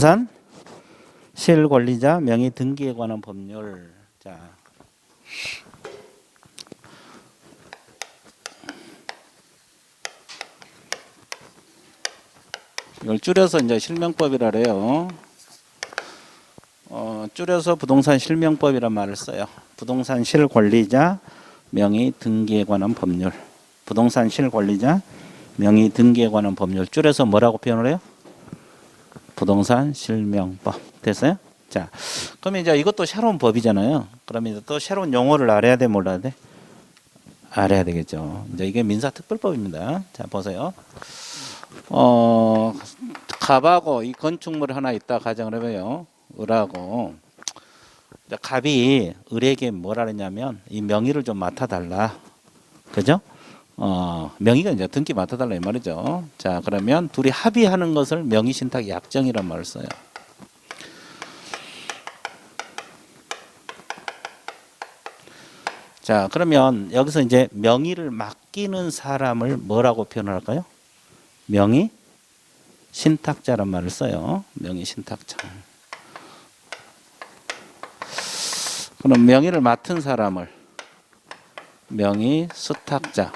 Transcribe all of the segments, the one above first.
부동산 실권리자 명의 등기에 관한 법률. 자, 이걸 줄여서 이제 실명법이라 그래요. 줄여서 부동산 실명법이란 말을 써요. 부동산 실권리자 명의 등기에 관한 법률. 부동산 실권리자 명의 등기에 관한 법률. 줄여서 뭐라고 표현을 해요? 부동산 실명법. 됐어요? 자, 그러면 이제 이것도 새로운 법이잖아요. 그러면 또 새로운 용어를 알아야 돼, 몰라야 돼? 알아야 되겠죠. 이제 이게 민사특별법입니다. 자, 보세요. 갑하고 이 건축물 하나 있다 가정을 해봐요. 을하고. 갑이 을에게 뭐라 그랬냐면 이 명의를 좀 맡아달라. 그죠? 명의가 이제 등기 맡아달라 이 말이죠. 자, 그러면 둘이 합의하는 것을 명의신탁 약정이란 말을 써요. 자, 그러면 여기서 이제 명의를 맡기는 사람을 뭐라고 표현할까요? 명의 신탁자란 말을 써요. 명의 신탁자. 그럼 명의를 맡은 사람을 명의 수탁자.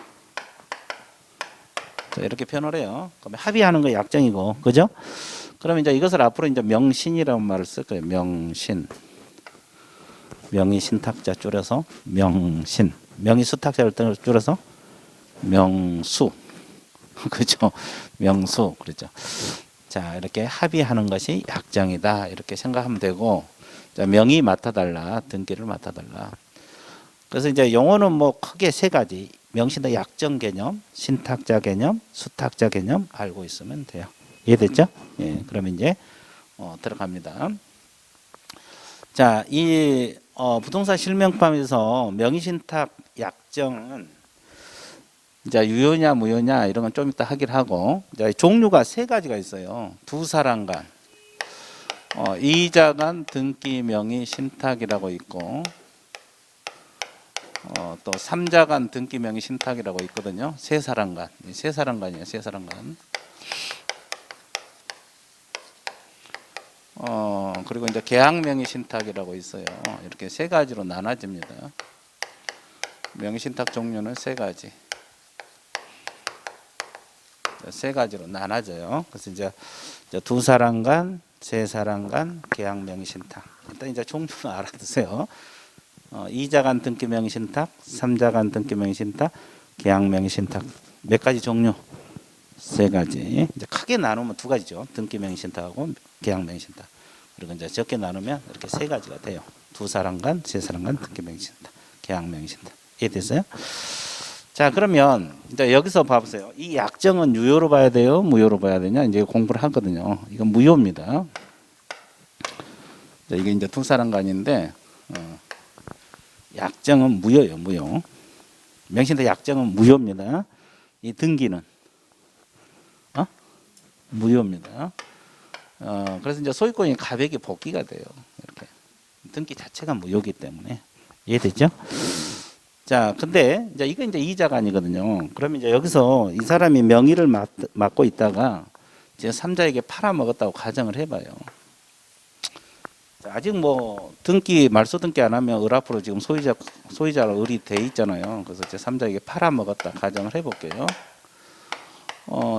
자, 이렇게 표현을 해요. 그럼 합의하는 거 약정이고, 그죠? 그럼 이제 이것을 앞으로 이제 명신이라는 말을 쓸 거예요. 명신. 명의 신탁자 줄여서 명신. 명의 수탁자를 줄여서 명수. 그죠? 명수. 그렇죠. 자, 이렇게 합의하는 것이 약정이다. 이렇게 생각하면 되고, 자, 명의 맡아달라. 등기를 맡아달라. 그래서 이제 용어는 뭐 크게 세 가지. 명신의 약정 개념, 신탁자 개념, 수탁자 개념 알고 있으면 돼요. 이해됐죠? 예, 그러면 이제 들어갑니다. 자, 이 부동산 실명법에서 명의신탁 약정은 이제 유효냐 무효냐 이런 건 좀 이따 하기로 하고, 이제 종류가 세 가지가 있어요. 두 사람 간, 이의자 간 등기 명의 신탁이라고 있고, 또 3자 간 등기 명의 신탁이라고 있거든요. 세 사람 간, 세 사람 간이에요. 세 사람 간. 그리고 이제 계약 명의 신탁이라고 있어요. 이렇게 세 가지로 나눠집니다. 명의 신탁 종류는 세 가지. 세 가지로 나눠져요. 그래서 이제 두 사람 간, 세 사람 간 계약 명의 신탁. 일단 이제 종류는 알아두세요. 2자 간 등기 명의 신탁, 3자 간 등기 명의 신탁, 계약 명의 신탁. 몇 가지 종류? 세 가지. 이제 크게 나누면 두 가지죠. 등기 명의 신탁하고 계약 명의 신탁. 그리고 이제 적게 나누면 이렇게 세 가지가 돼요. 두 사람 간, 세 사람 간 등기 명의 신탁, 계약 명의 신탁. 이해됐어요? 자, 그러면 이제 여기서 봐보세요. 이 약정은 유효로 봐야 돼요? 무효로 봐야 되냐? 이제 공부를 하거든요. 이건 무효입니다. 자, 이게 이제 두 사람 간인데, 약정은 무효예요, 무효. 명신탁 약정은 무효입니다. 이 등기는 무효입니다. 그래서 이제 소유권이 갑에게 복귀가 돼요. 이렇게 등기 자체가 무효이기 때문에. 이해됐죠? 자, 근데 이제 이건 이제 이의자가 아니거든요. 그러면 이제 여기서 이 사람이 명의를 맡고 있다가 이제 3자에게 팔아먹었다고 가정을 해봐요. 자, 아직 뭐 등기 말소 등기 안 하면 을 앞으로 지금 소유자가 을이 돼 있잖아요. 그래서 이제 3자에게 팔아먹었다 가정을 해볼게요.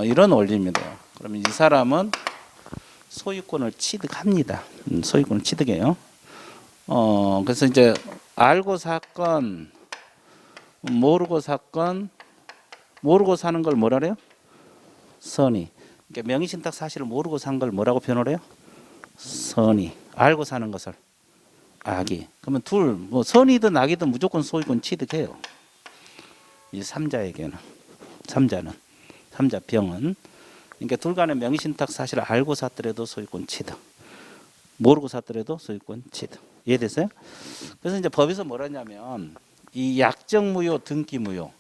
이런 원리입니다. 그러면 이 사람은 소유권을 취득합니다. 소유권을 취득해요. 그래서 이제 알고 사건, 모르고 사건, 모르고 사는 걸 뭐라 그래요? 선의. 그러니까 명의신탁 사실을 모르고 산 걸 뭐라고 표현을 해요? 선의. 알고 사는 것을 악의. 그러면 둘, 뭐 선의든 악이든 무조건 소유권 취득해요. 이 3자에게는, 3자 병은. 그러니까 둘 간의 명의신탁 사실을 알고 샀더라도 소유권 취득, 모르고 샀더라도 소유권 취득. 이해됐어요? 그래서 이제 법에서 뭐라냐면 이 약정무효, 등기무효,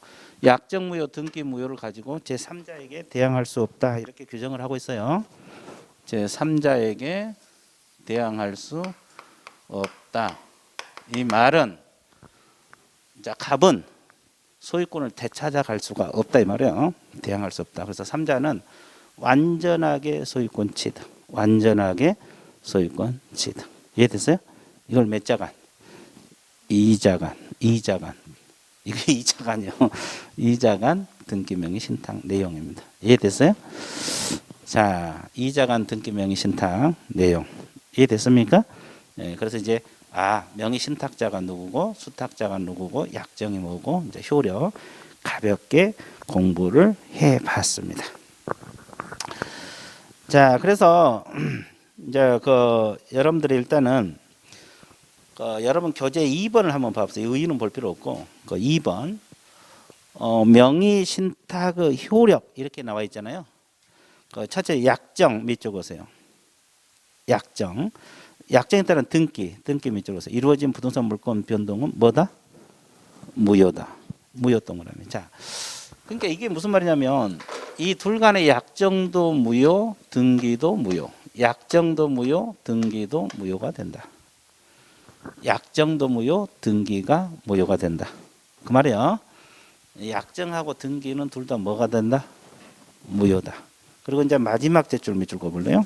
약정무효, 등기무효를 가지고 제3자에게 대항할 수 없다 이렇게 규정을 하고 있어요. 제3자에게 대항할 수 없다. 이 말은 자, 갑은 소유권을 되찾아갈 수가 없다 이 말이에요. 대항할 수 없다. 그래서 3자는 완전하게 소유권 취득, 완전하게 소유권 취득. 이해됐어요? 이걸 몇 자간? 2자간. 이거 2자간이요. 2자간 등기명의 신탁 내용입니다. 이해됐어요? 자, 2자간 등기명의 신탁 내용. 이해됐습니까? 네, 그래서 이제 명의 신탁자가 누구고 수탁자가 누구고 약정이 뭐고 이제 효력 가볍게 공부를 해 봤습니다. 자, 그래서 이제 여러분들이 일단은 여러분 교재 2번을 한번 봐보세요. 의의는 볼 필요 없고 2번 명의 신탁의 효력 이렇게 나와 있잖아요. 첫째 약정 밑줄 그으세요. 약정에 따른 등기 밑줄 그으세요. 이루어진 부동산 물권 변동은 뭐다? 무효다. 무효 동그라미. 자, 그러니까 이게 무슨 말이냐면 이 둘 간의 약정도 무효, 등기도 무효. 약정도 무효, 등기도 무효가 된다. 약정도 무효, 등기가 무효가 된다. 그 말이야. 약정하고 등기는 둘 다 뭐가 된다? 무효다. 그리고 이제 마지막 줄 밑줄 그어볼래요?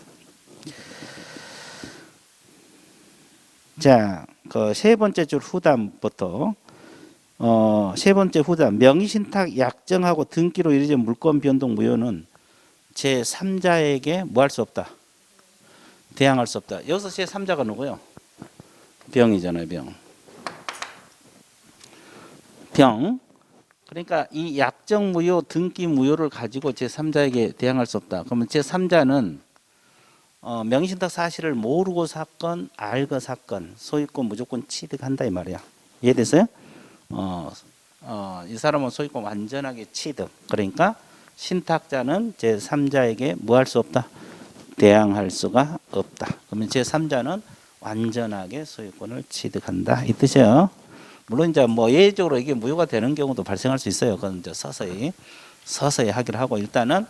자, 세 번째 줄 후단부터 세 번째 후단 명의신탁 약정하고 등기로 이루어진 물권 변동 무효는 제3자에게 뭐 할 수 없다? 대항할 수 없다. 여기서 제3자가 누구요? 병이잖아요. 병. 그러니까 이 약정 무효, 등기 무효를 가지고 제3자에게 대항할 수 없다. 그러면 제3자는 명의신탁 사실을 모르고 샀건 알고 샀건 소유권 무조건 취득한다 이 말이야. 이해됐어요? 이 사람은 소유권 완전하게 취득. 그러니까 신탁자는 제3자에게 뭐 할 수 없다? 대항할 수가 없다. 그러면 제3자는 완전하게 소유권을 취득한다 이 뜻이에요. 물론 이제 뭐 예외적으로 이게 무효가 되는 경우도 발생할 수 있어요. 그건 이제 서서히 하기로 하고 일단은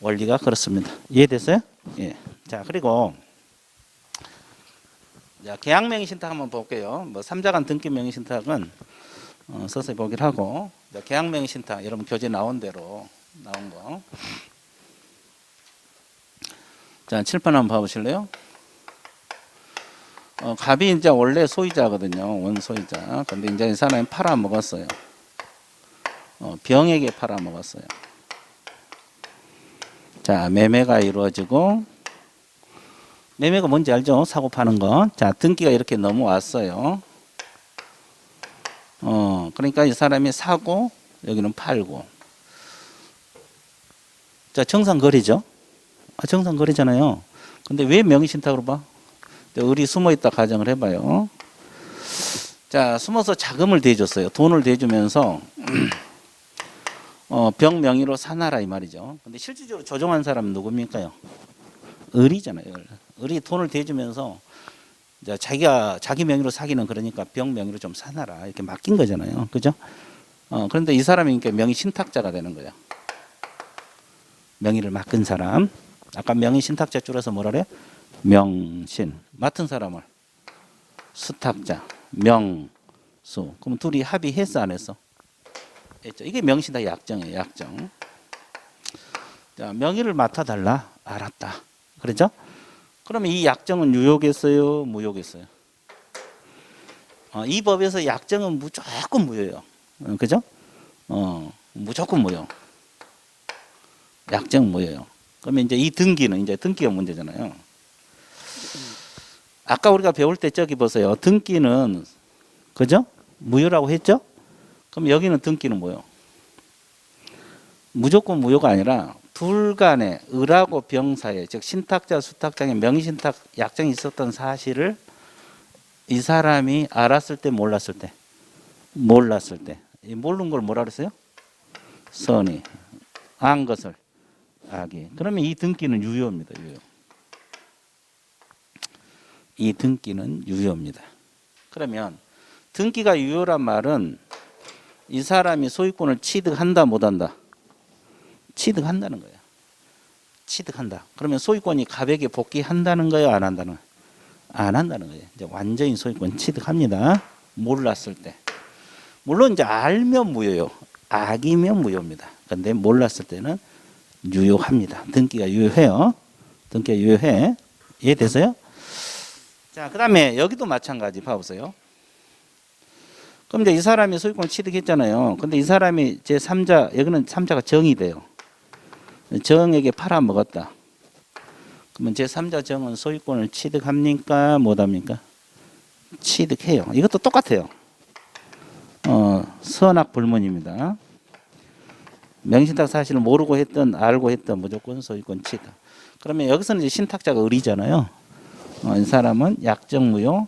원리가 그렇습니다. 이해됐어요? 예. 자, 그리고 계약명의신탁 한번 볼게요. 뭐 3자간 등기명의신탁은 서서히 보기로 하고 계약명의신탁 여러분 교재 나온 대로 나온 거. 자, 칠판 한번 봐보실래요? 갑이 이제 원래 소유자거든요. 원소유자. 근데 이제 이 사람이 팔아먹었어요. 병에게 팔아먹었어요. 자, 매매가 이루어지고 매매가 뭔지 알죠? 사고 파는 거. 자, 등기가 이렇게 넘어왔어요. 그러니까 이 사람이 사고 여기는 팔고. 자, 정상거래죠. 정상거래잖아요. 근데 왜 명의신탁으로 봐? 을이 숨어있다 가정을 해봐요. 자, 숨어서 자금을 대줬어요. 돈을 대주면서 병 명의로 사놔라 이 말이죠. 근데 실질적으로 조종한 사람은 누굽니까요? 을이잖아요. 을이 돈을 대주면서 이제 자기 명의로 사기는 그러니까 병 명의로 좀 사놔라 이렇게 맡긴 거잖아요. 그죠? 그런데 이 사람이 그러니까 명의 신탁자가 되는 거예요. 명의를 맡긴 사람. 아까 명의 신탁자 줄여서 뭐라 그래요? 명신. 맡은 사람을 수탁자. 명수. 그럼 둘이 합의했어 안 했어? 했죠. 이게 명신탁 약정이에요. 약정. 자, 명의를 맡아달라. 알았다. 그렇죠? 그러면 이 약정은 유효겠어요? 무효겠어요? 이 법에서 약정은 무조건 무효예요. 그죠? 무조건 무효. 약정 무효예요. 그러면 이제 이 등기는 이제 등기가 문제잖아요. 아까 우리가 배울 때 저기 보세요. 등기는 그죠? 무효라고 했죠? 그럼 여기는 등기는 뭐요? 무조건 무효가 아니라 둘 간에 을하고 병 사이에 즉 신탁자 수탁자의 명의신탁 약정이 있었던 사실을 이 사람이 알았을 때 몰랐을 때 몰랐을 때 모르는 걸 뭐라 그랬어요? 선의 안 것을 악이. 그러면 이 등기는 유효입니다. 유효. 이 등기는 유효입니다. 그러면 등기가 유효란 말은 이 사람이 소유권을 취득한다 못한다? 취득한다는 거예요. 취득한다. 그러면 소유권이 갑에게 복귀한다는 거예요? 안 한다는 거예요? 안 한다는 거예요. 이제 완전히 소유권 취득합니다. 몰랐을 때. 물론 이제 알면 무효요. 악이면 무효입니다. 그런데 몰랐을 때는 유효합니다. 등기가 유효해요. 등기가 유효해. 이해되세요? 자, 그다음에 여기도 마찬가지 봐보세요. 그럼 이제 이 사람이 소유권을 취득했잖아요. 근데 이 사람이 제 3자, 여기는 3자가 정이 돼요. 정에게 팔아먹었다. 그러면 제 3자 정은 소유권을 취득합니까? 못합니까? 취득해요. 이것도 똑같아요. 선악 불문입니다. 명신탁 사실을 모르고 했던 알고 했던 무조건 소유권 취득. 그러면 여기서는 이제 신탁자가 을이잖아요. 이 사람은 약정무효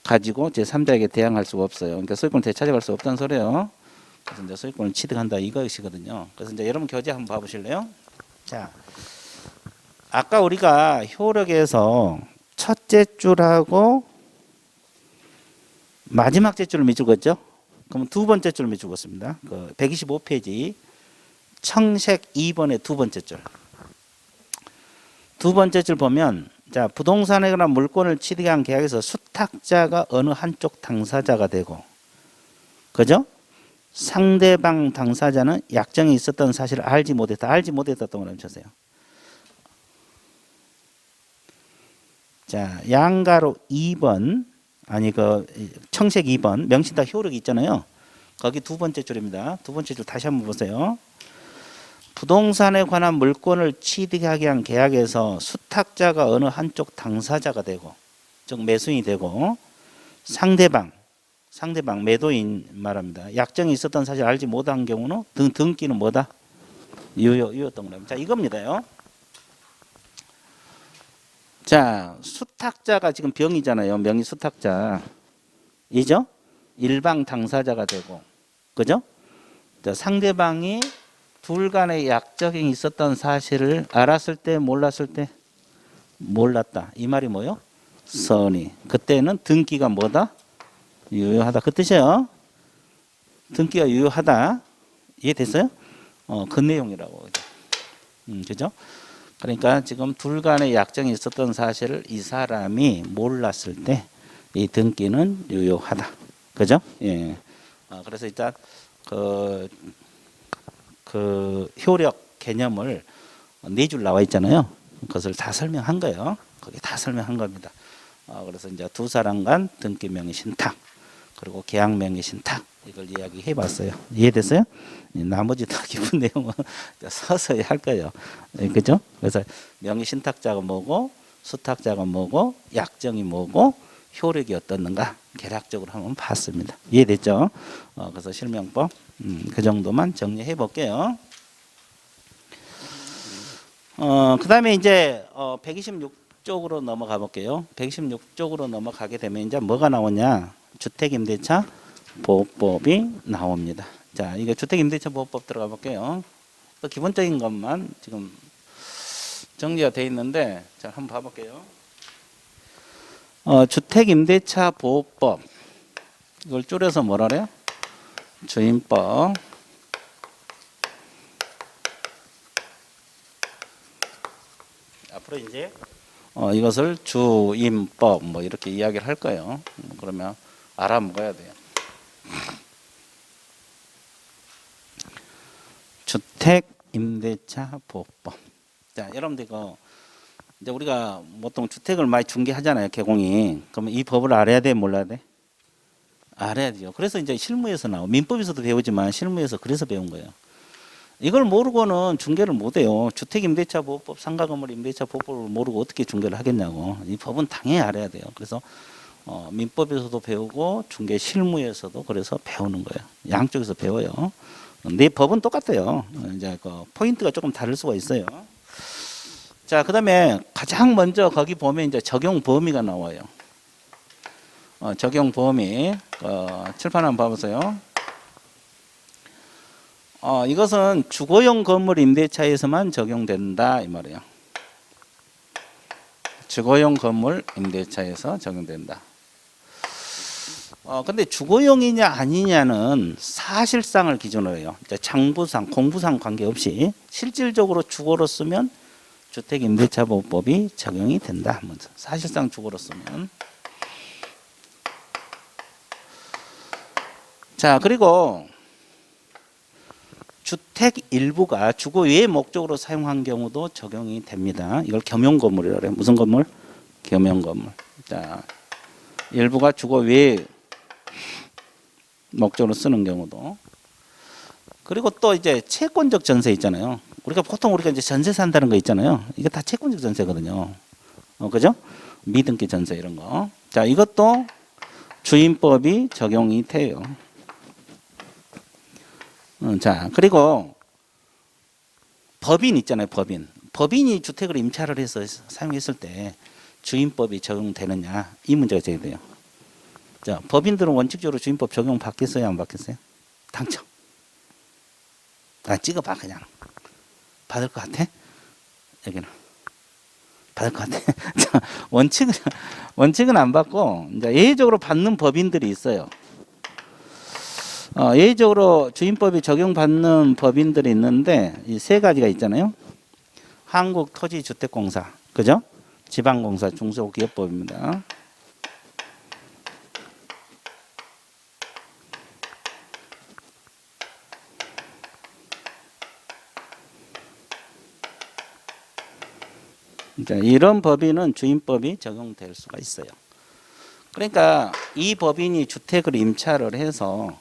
가지고 제 3자에게 대항할 수가 없어요. 그러니까 소유권을 되찾아갈 수 없다는 소리예요. 그래서 이제 소유권을 취득한다 이것이거든요. 그래서 이제 여러분 교재 한번 봐보실래요? 자, 아까 우리가 효력에서 첫째 줄하고 마지막 째줄을 밑줄었죠? 그럼 두 번째 줄을 밑줄었습니다. 그 125페이지 청색 2번의 두 번째 줄. 두 번째 줄 보면 자, 부동산에 관한 물건을 취득한 계약에서 수탁자가 어느 한쪽 당사자가 되고, 그죠? 상대방 당사자는 약정이 있었던 사실을 알지 못했다. 알지 못했다 동그라미 쳐세요. 자, 양가로 2번 아니 그 청색 2번 명신탁 효력이 있잖아요. 거기 두 번째 줄입니다. 두 번째 줄 다시 한번 보세요. 부동산에 관한 물건을 취득하기 위한 계약에서 수탁자가 어느 한쪽 당사자가 되고, 즉 매수인이 되고, 상대방 매도인 말합니다. 약정이 있었던 사실 알지 못한 경우는 등기는 뭐다? 유효 동그라미. 자, 이겁니다요. 자, 수탁자가 지금 병이잖아요. 명의 수탁자. 이죠? 일방 당사자가 되고, 그죠? 자, 상대방이 둘 간의 약정이 있었던 사실을 알았을 때 몰랐을 때 몰랐다. 이 말이 뭐요? 선의. 그때는 등기가 뭐다? 유효하다. 그 뜻이에요. 등기가 유효하다. 이해됐어요? 그 내용이라고. 그죠? 그러니까 지금 둘 간의 약정이 있었던 사실을 이 사람이 몰랐을 때 이 등기는 유효하다. 그죠? 예. 그래서 일단 그 효력 개념을 네 줄 나와 있잖아요. 그것을 다 설명한 거예요. 거기 다 설명한 겁니다. 그래서 이제 두 사람 간 등기 명의 신탁 그리고 계약 명의 신탁 이걸 이야기해 봤어요. 이해됐어요? 나머지 다 기본 내용은 서서히 할 거예요. 그죠? 그래서 명의 신탁자가 뭐고 수탁자가 뭐고 약정이 뭐고 효력이 어떻는가 개략적으로 한번 봤습니다. 이해됐죠? 그래서 실명법 그 정도만 정리해 볼게요. 그 다음에 이제 126쪽으로 넘어가 볼게요. 126쪽으로 넘어가게 되면 이제 뭐가 나오냐? 주택임대차 보호법이 나옵니다. 자, 이거 주택임대차 보호법 들어가 볼게요. 또 기본적인 것만 지금 정리가 되어 있는데, 자, 한번 봐볼게요. 주택임대차 보호법 이걸 줄여서 뭐라 그래요? 주임법. 앞으로 이제 이것을 주임법 뭐 이렇게 이야기를 할 거예요. 그러면 알아먹어야 돼요. 주택임대차 보호법. 자, 여러분들 이거 이제 우리가 보통 주택을 많이 중개하잖아요, 개공이. 그러면 이 법을 알아야 돼, 몰라야 돼? 알아야 돼요. 그래서 이제 실무에서 민법에서도 배우지만 실무에서 그래서 배운 거예요. 이걸 모르고는 중개를 못 해요. 주택임대차 보호법, 상가건물 임대차 보호법을 모르고 어떻게 중개를 하겠냐고. 이 법은 당연히 알아야 돼요. 그래서 민법에서도 배우고 중개 실무에서도 그래서 배우는 거예요. 양쪽에서 배워요. 네 법은 똑같아요. 이제 그 포인트가 조금 다를 수가 있어요. 자, 그다음에 가장 먼저 거기 보면 이제 적용 범위가 나와요. 적용 범위 칠판 한번 봐보세요. 이것은 주거용 건물 임대차에서만 적용된다 이 말이에요. 주거용 건물 임대차에서 적용된다. 근데 주거용이냐 아니냐는 사실상을 기준으로 해요. 장부상, 공부상 관계없이 실질적으로 주거로 쓰면 주택임대차보호법이 적용이 된다. 사실상 주거로 쓰면. 자, 그리고 주택 일부가 주거 외의 목적으로 사용한 경우도 적용이 됩니다. 이걸 겸용건물이라고 해요. 무슨 건물? 겸용 건물. 자, 일부가 주거 외 목적으로 쓰는 경우도. 그리고 또 이제 채권적 전세 있잖아요. 우리가 이제 전세 산다는 거 있잖아요. 이게 다 채권적 전세거든요. 그죠? 미등기 전세 이런 거. 자, 이것도 주임법이 적용이 돼요. 자, 그리고 법인 있잖아요. 법인이 주택을 임차를 해서 사용했을 때 주임법이 적용되느냐, 이 문제가 제기돼요. 자, 법인들은 원칙적으로 주임법 적용 받겠어요, 안 받겠어요? 당첨. 찍어봐 그냥. 받을 것 같아? 여기는 받을 것 같아. 자, 원칙은 안 받고 이제 예외적으로 받는 법인들이 있어요. 예외적으로 주임법이 적용받는 법인들이 있는데 이 세 가지가 있잖아요. 한국토지주택공사, 그죠? 지방공사, 중소기업법입니다. 그러니까 이런 법인은 주임법이 적용될 수가 있어요. 그러니까 이 법인이 주택을 임차를 해서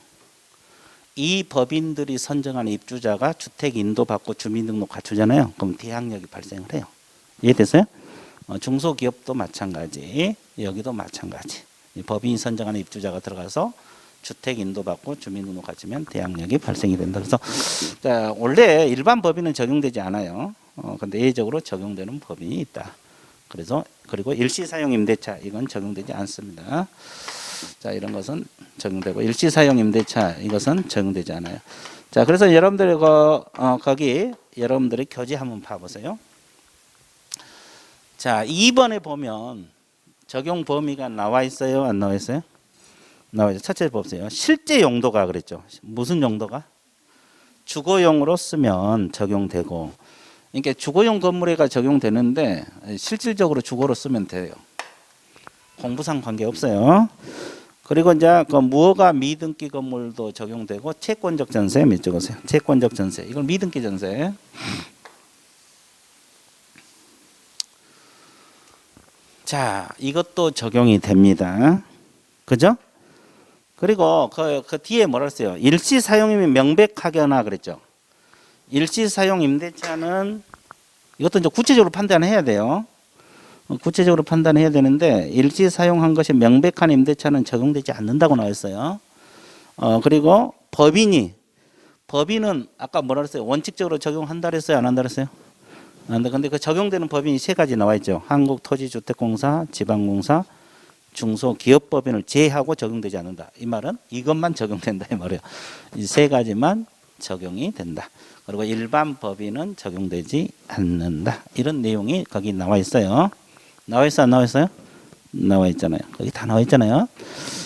이 법인들이 선정한 입주자가 주택 인도받고 주민등록 갖추잖아요. 그럼 대항력이 발생을 해요. 이해됐어요? 중소기업도 마찬가지, 여기도 마찬가지. 이 법인이 선정하는 입주자가 들어가서 주택 인도받고 주민등록 갖추면 대항력이 발생이 된다. 그래서 원래 일반 법인은 적용되지 않아요. 근데 예외적으로 적용되는 법인이 있다. 그리고 일시사용 임대차 이건 적용되지 않습니다. 자, 이런 것은 적용되고 일시사용 임대차 이것은 적용되지 않아요. 자, 그래서 여러분들 거기 여러분들의 교재 한번 봐보세요. 자, 2번에 보면 적용 범위가 나와 있어요, 안 나와 있어요? 나와 있어요. 첫째 보세요. 실제 용도가 그랬죠. 무슨 용도가? 주거용으로 쓰면 적용되고, 그러니까 주거용 건물에가 적용되는데 실질적으로 주거로 쓰면 돼요. 공부상 관계 없어요. 그리고 이제 그 무허가 미등기 건물도 적용되고 채권적 전세 몇 적으세요? 채권적 전세. 이걸 미등기 전세. 자, 이것도 적용이 됩니다. 그죠? 그리고 그 뒤에 뭐라 했어요? 일시 사용임이 명백하거나 그랬죠. 일시 사용 임대차는 이것도 이제 구체적으로 판단해야 돼요. 구체적으로 판단해야 되는데 일시 사용한 것이 명백한 임대차는 적용되지 않는다고 나왔어요. 그리고 법인은 아까 뭐라 그랬어요? 원칙적으로 적용한다 그랬어요? 안 한다 그랬어요? 근데 그 적용되는 법인이 세 가지 나와 있죠. 한국토지주택공사, 지방공사, 중소기업법인을 제외하고 적용되지 않는다. 이 말은 이것만 적용된다 이 말이에요. 이 세 가지만 적용이 된다. 그리고 일반 법인은 적용되지 않는다. 이런 내용이 거기 나와 있어요. 나와 있어 안 나와 있어요? 나와 있잖아요. 거기 다 나와 있잖아요.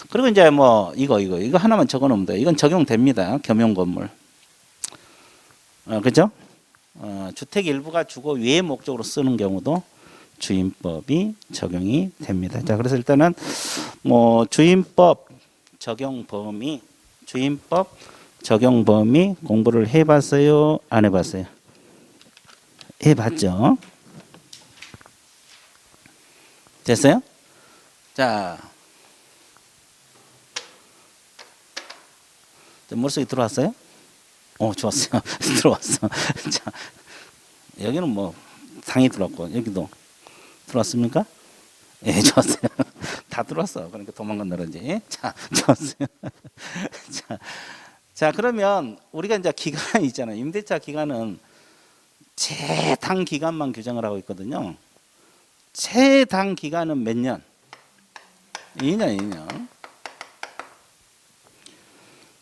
그리고 이제 뭐 이거 하나만 적어 놓으면 돼요. 이건 적용됩니다. 겸용 건물. 그죠? 주택 일부가 주거 외의 목적으로 쓰는 경우도 주임법이 적용이 됩니다. 자, 그래서 일단은 뭐 주임법 적용 범위 공부를 해봤어요? 안 해봤어요? 해봤죠? 됐어요? 자, 머릿속에 들어왔어요? 좋았어요. 들어왔어. 자, 여기는 뭐 상이 들어왔고 여기도 들어왔습니까? 예, 좋았어요. 다 들어왔어. 그러니까 도망간다든지. 자, 좋았어요. 자, 그러면 우리가 이제 기간이 있잖아요. 임대차 기간은 최단 기간만 규정을 하고 있거든요. 최단 기간은 몇 년? 2년.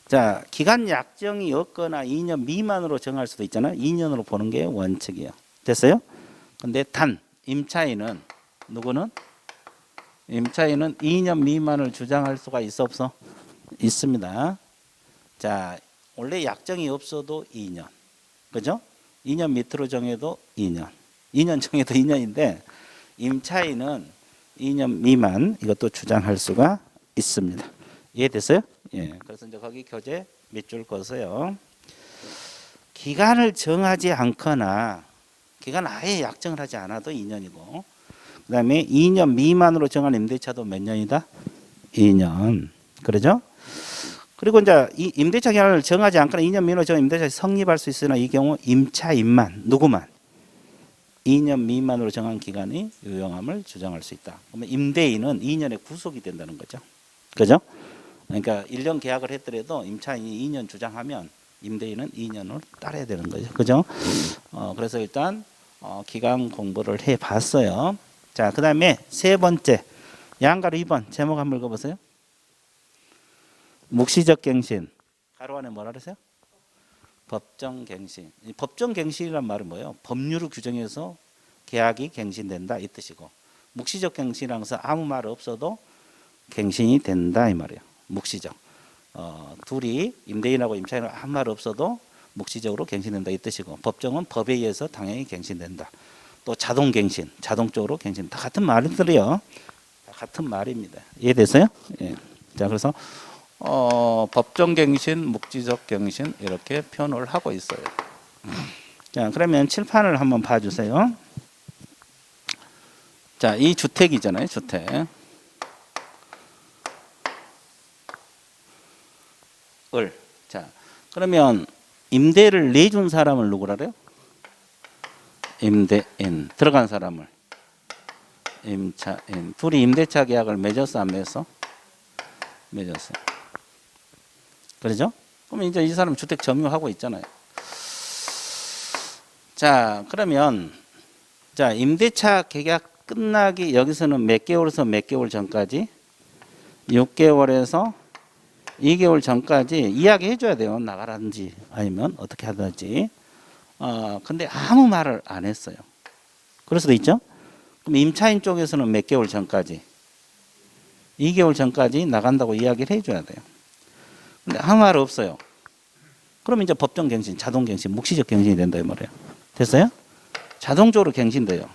자, 기간 약정이 없거나 2년 미만으로 정할 수도 있잖아요. 2년으로 보는 게 원칙이에요. 됐어요? 근데 임차인은 누구는? 임차인은 2년 미만을 주장할 수가 있어 없어? 있습니다. 자, 원래 약정이 없어도 2년. 그죠? 2년 밑으로 정해도 2년. 2년 정해도 2년인데 임차인은 2년 미만 이것도 주장할 수가 있습니다. 이해됐어요? 예. 그래서 이제 거기 교재 몇 줄 거세요. 기간을 정하지 않거나 기간 아예 약정을 하지 않아도 2년이고 그다음에 2년 미만으로 정한 임대차도 몇 년이다? 2년. 그러죠? 그리고 이제 이 임대차 기간을 정하지 않거나 2년 미만으로 정한 임대차 성립할 수 있으나 이 경우 임차인만 누구만 2년 미만으로 정한 기간이 유용함을 주장할 수 있다. 그러면 임대인은 2년에 구속이 된다는 거죠. 그죠? 그러니까 1년 계약을 했더라도 임차인이 2년 주장하면 임대인은 2년을 따라야 되는 거죠. 그죠? 그래서 일단 기간 공부를 해 봤어요. 자, 그다음에 세 번째. 양가로 2번 제목 한번 읽어 보세요. 묵시적 갱신. 가로 안에 뭐라 그러세요? 법정 갱신. 이 법정 갱신이란 말은 뭐예요? 법률을 규정해서 계약이 갱신된다 이 뜻이고, 묵시적 갱신이라는 것은 아무 말 없어도 갱신이 된다 이 말이에요. 묵시적. 둘이 임대인하고 임차인하고 아무 말 없어도 묵시적으로 갱신된다 이 뜻이고, 법정은 법에 의해서 당연히 갱신된다. 또 자동 갱신, 자동적으로 갱신, 다 같은 말들이요. 다 같은 말입니다. 이해되세요? 예. 자, 그래서 법정 갱신, 묵시적 갱신 이렇게 표현을 하고 있어요. 자, 그러면 칠판을 한번 봐주세요. 자, 이 주택이잖아요, 주택. 자, 그러면 임대를 내준 사람을 누구라 그래요? 임대인. 들어간 사람을 임차인. 둘이 임대차 계약을 맺었어, 안 맺었어? 맺었어. 그러죠? 그러면 이제 이 사람 주택 점유하고 있잖아요. 자, 그러면 자, 임대차 계약 끝나기 여기서는 몇 개월에서 몇 개월 전까지? 6개월에서 2개월 전까지 이야기해 줘야 돼요. 나가라든지 아니면 어떻게 하든지. 근데 아무 말을 안 했어요. 그럴 수도 있죠. 그럼 임차인 쪽에서는 몇 개월 전까지? 2개월 전까지 나간다고 이야기를 해줘야 돼요. 근데 아무 말 없어요. 그럼 이제 법정 갱신, 자동 갱신, 묵시적 갱신이 된다 이 말이에요. 됐어요? 자동적으로 갱신돼요.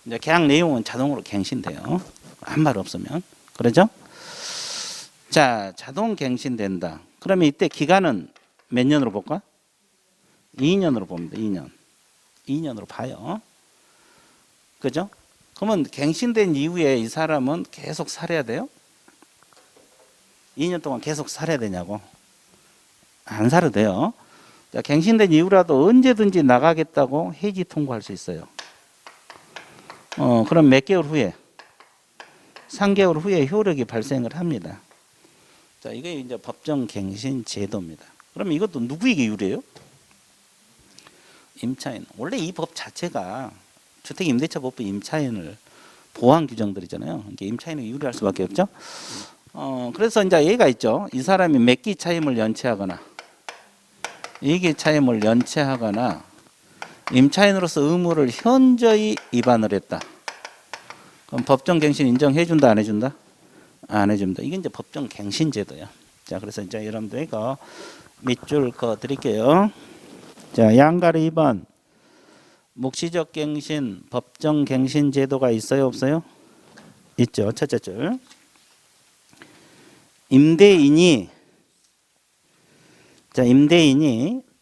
이제 계약 내용은 자동으로 갱신돼요. 아무 말 없으면. 그러죠? 자, 자동 갱신된다. 그러면 이때 기간은 몇 년으로 볼까? 2년으로 봅니다. 2년. 2년으로 봐요. 그죠? 그러면 갱신된 이후에 이 사람은 계속 살아야 돼요? 2년 동안 계속 살아야 되냐고? 안 살아도 돼요. 자, 갱신된 이후라도 언제든지 나가겠다고 해지 통보할 수 있어요. 그럼 몇 개월 후에? 3개월 후에 효력이 발생을 합니다. 자, 이게 이제 법정 갱신 제도입니다. 그럼 이것도 누구에게 유리해요? 임차인. 원래 이 법 자체가 주택임대차법부 임차인을 보호한 규정들이잖아요. 그러니까 임차인에게 유리할 수밖에 없죠. 그래서 이제 얘가 있죠. 이 사람이 몇기 차임을 연체하거나 2기 차임을 연체하거나 임차인으로서 의무를 현저히 위반을 했다. 그럼 법정 갱신 인정해준다, 안 해준다? 안 해줍니다. 이게 이제 법정 갱신 제도야. 자, 그래서 이제 여러분들 이거 밑줄 그어 드릴게요. 자, 양가로 2번. 묵시적 갱신, 법정 갱신 제도가 있어요, 없어요? 있죠. 첫째 줄. 임대인이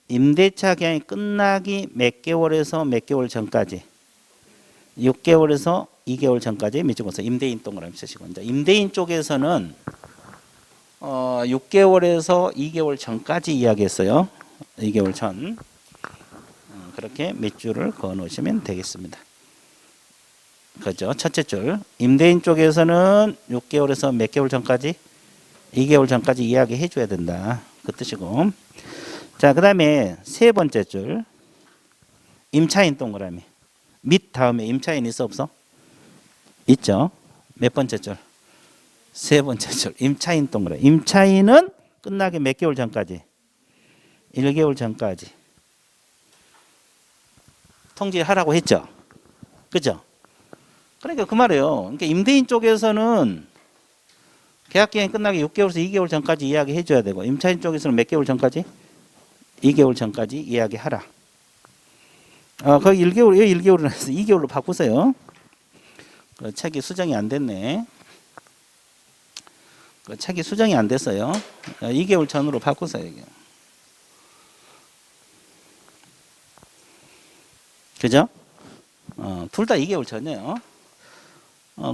임대차 기간이 끝나기 몇 개월에서 몇 개월 전까지, 6개월에서 2개월 전까지 밑줄 그어서 임대인 동그라미 쓰시고, 이제 임대인 쪽에서는 6개월에서 2개월 전까지 이야기했어요. 2개월 전. 그렇게 밑줄을 그어 놓으시면 되겠습니다. 그죠? 첫째 줄. 임대인 쪽에서는 6개월에서 몇 개월 전까지? 2개월 전까지 이야기해 줘야 된다. 그 뜻이고. 자, 그 다음에 세 번째 줄. 임차인 동그라미. 밑 다음에 임차인 있어 없어? 있죠. 몇 번째 줄? 세 번째 줄. 임차인 동그라미. 임차인은 끝나기 몇 개월 전까지? 1개월 전까지. 통지하라고 했죠. 그죠? 그러니까 그 말이에요. 그러니까 임대인 쪽에서는 계약 기간이 끝나기 6개월에서 2개월 전까지 이야기해 줘야 되고, 임차인 쪽에서는 몇 개월 전까지? 2개월 전까지 이야기하라. 거기 1개월, 왜 1개월을 해서 2개월로 바꾸세요. 그 책이 수정이 안 됐네. 그 책이 수정이 안 됐어요. 2개월 전으로 바꾸세요. 이게. 그죠? 둘 다 2개월 전이에요.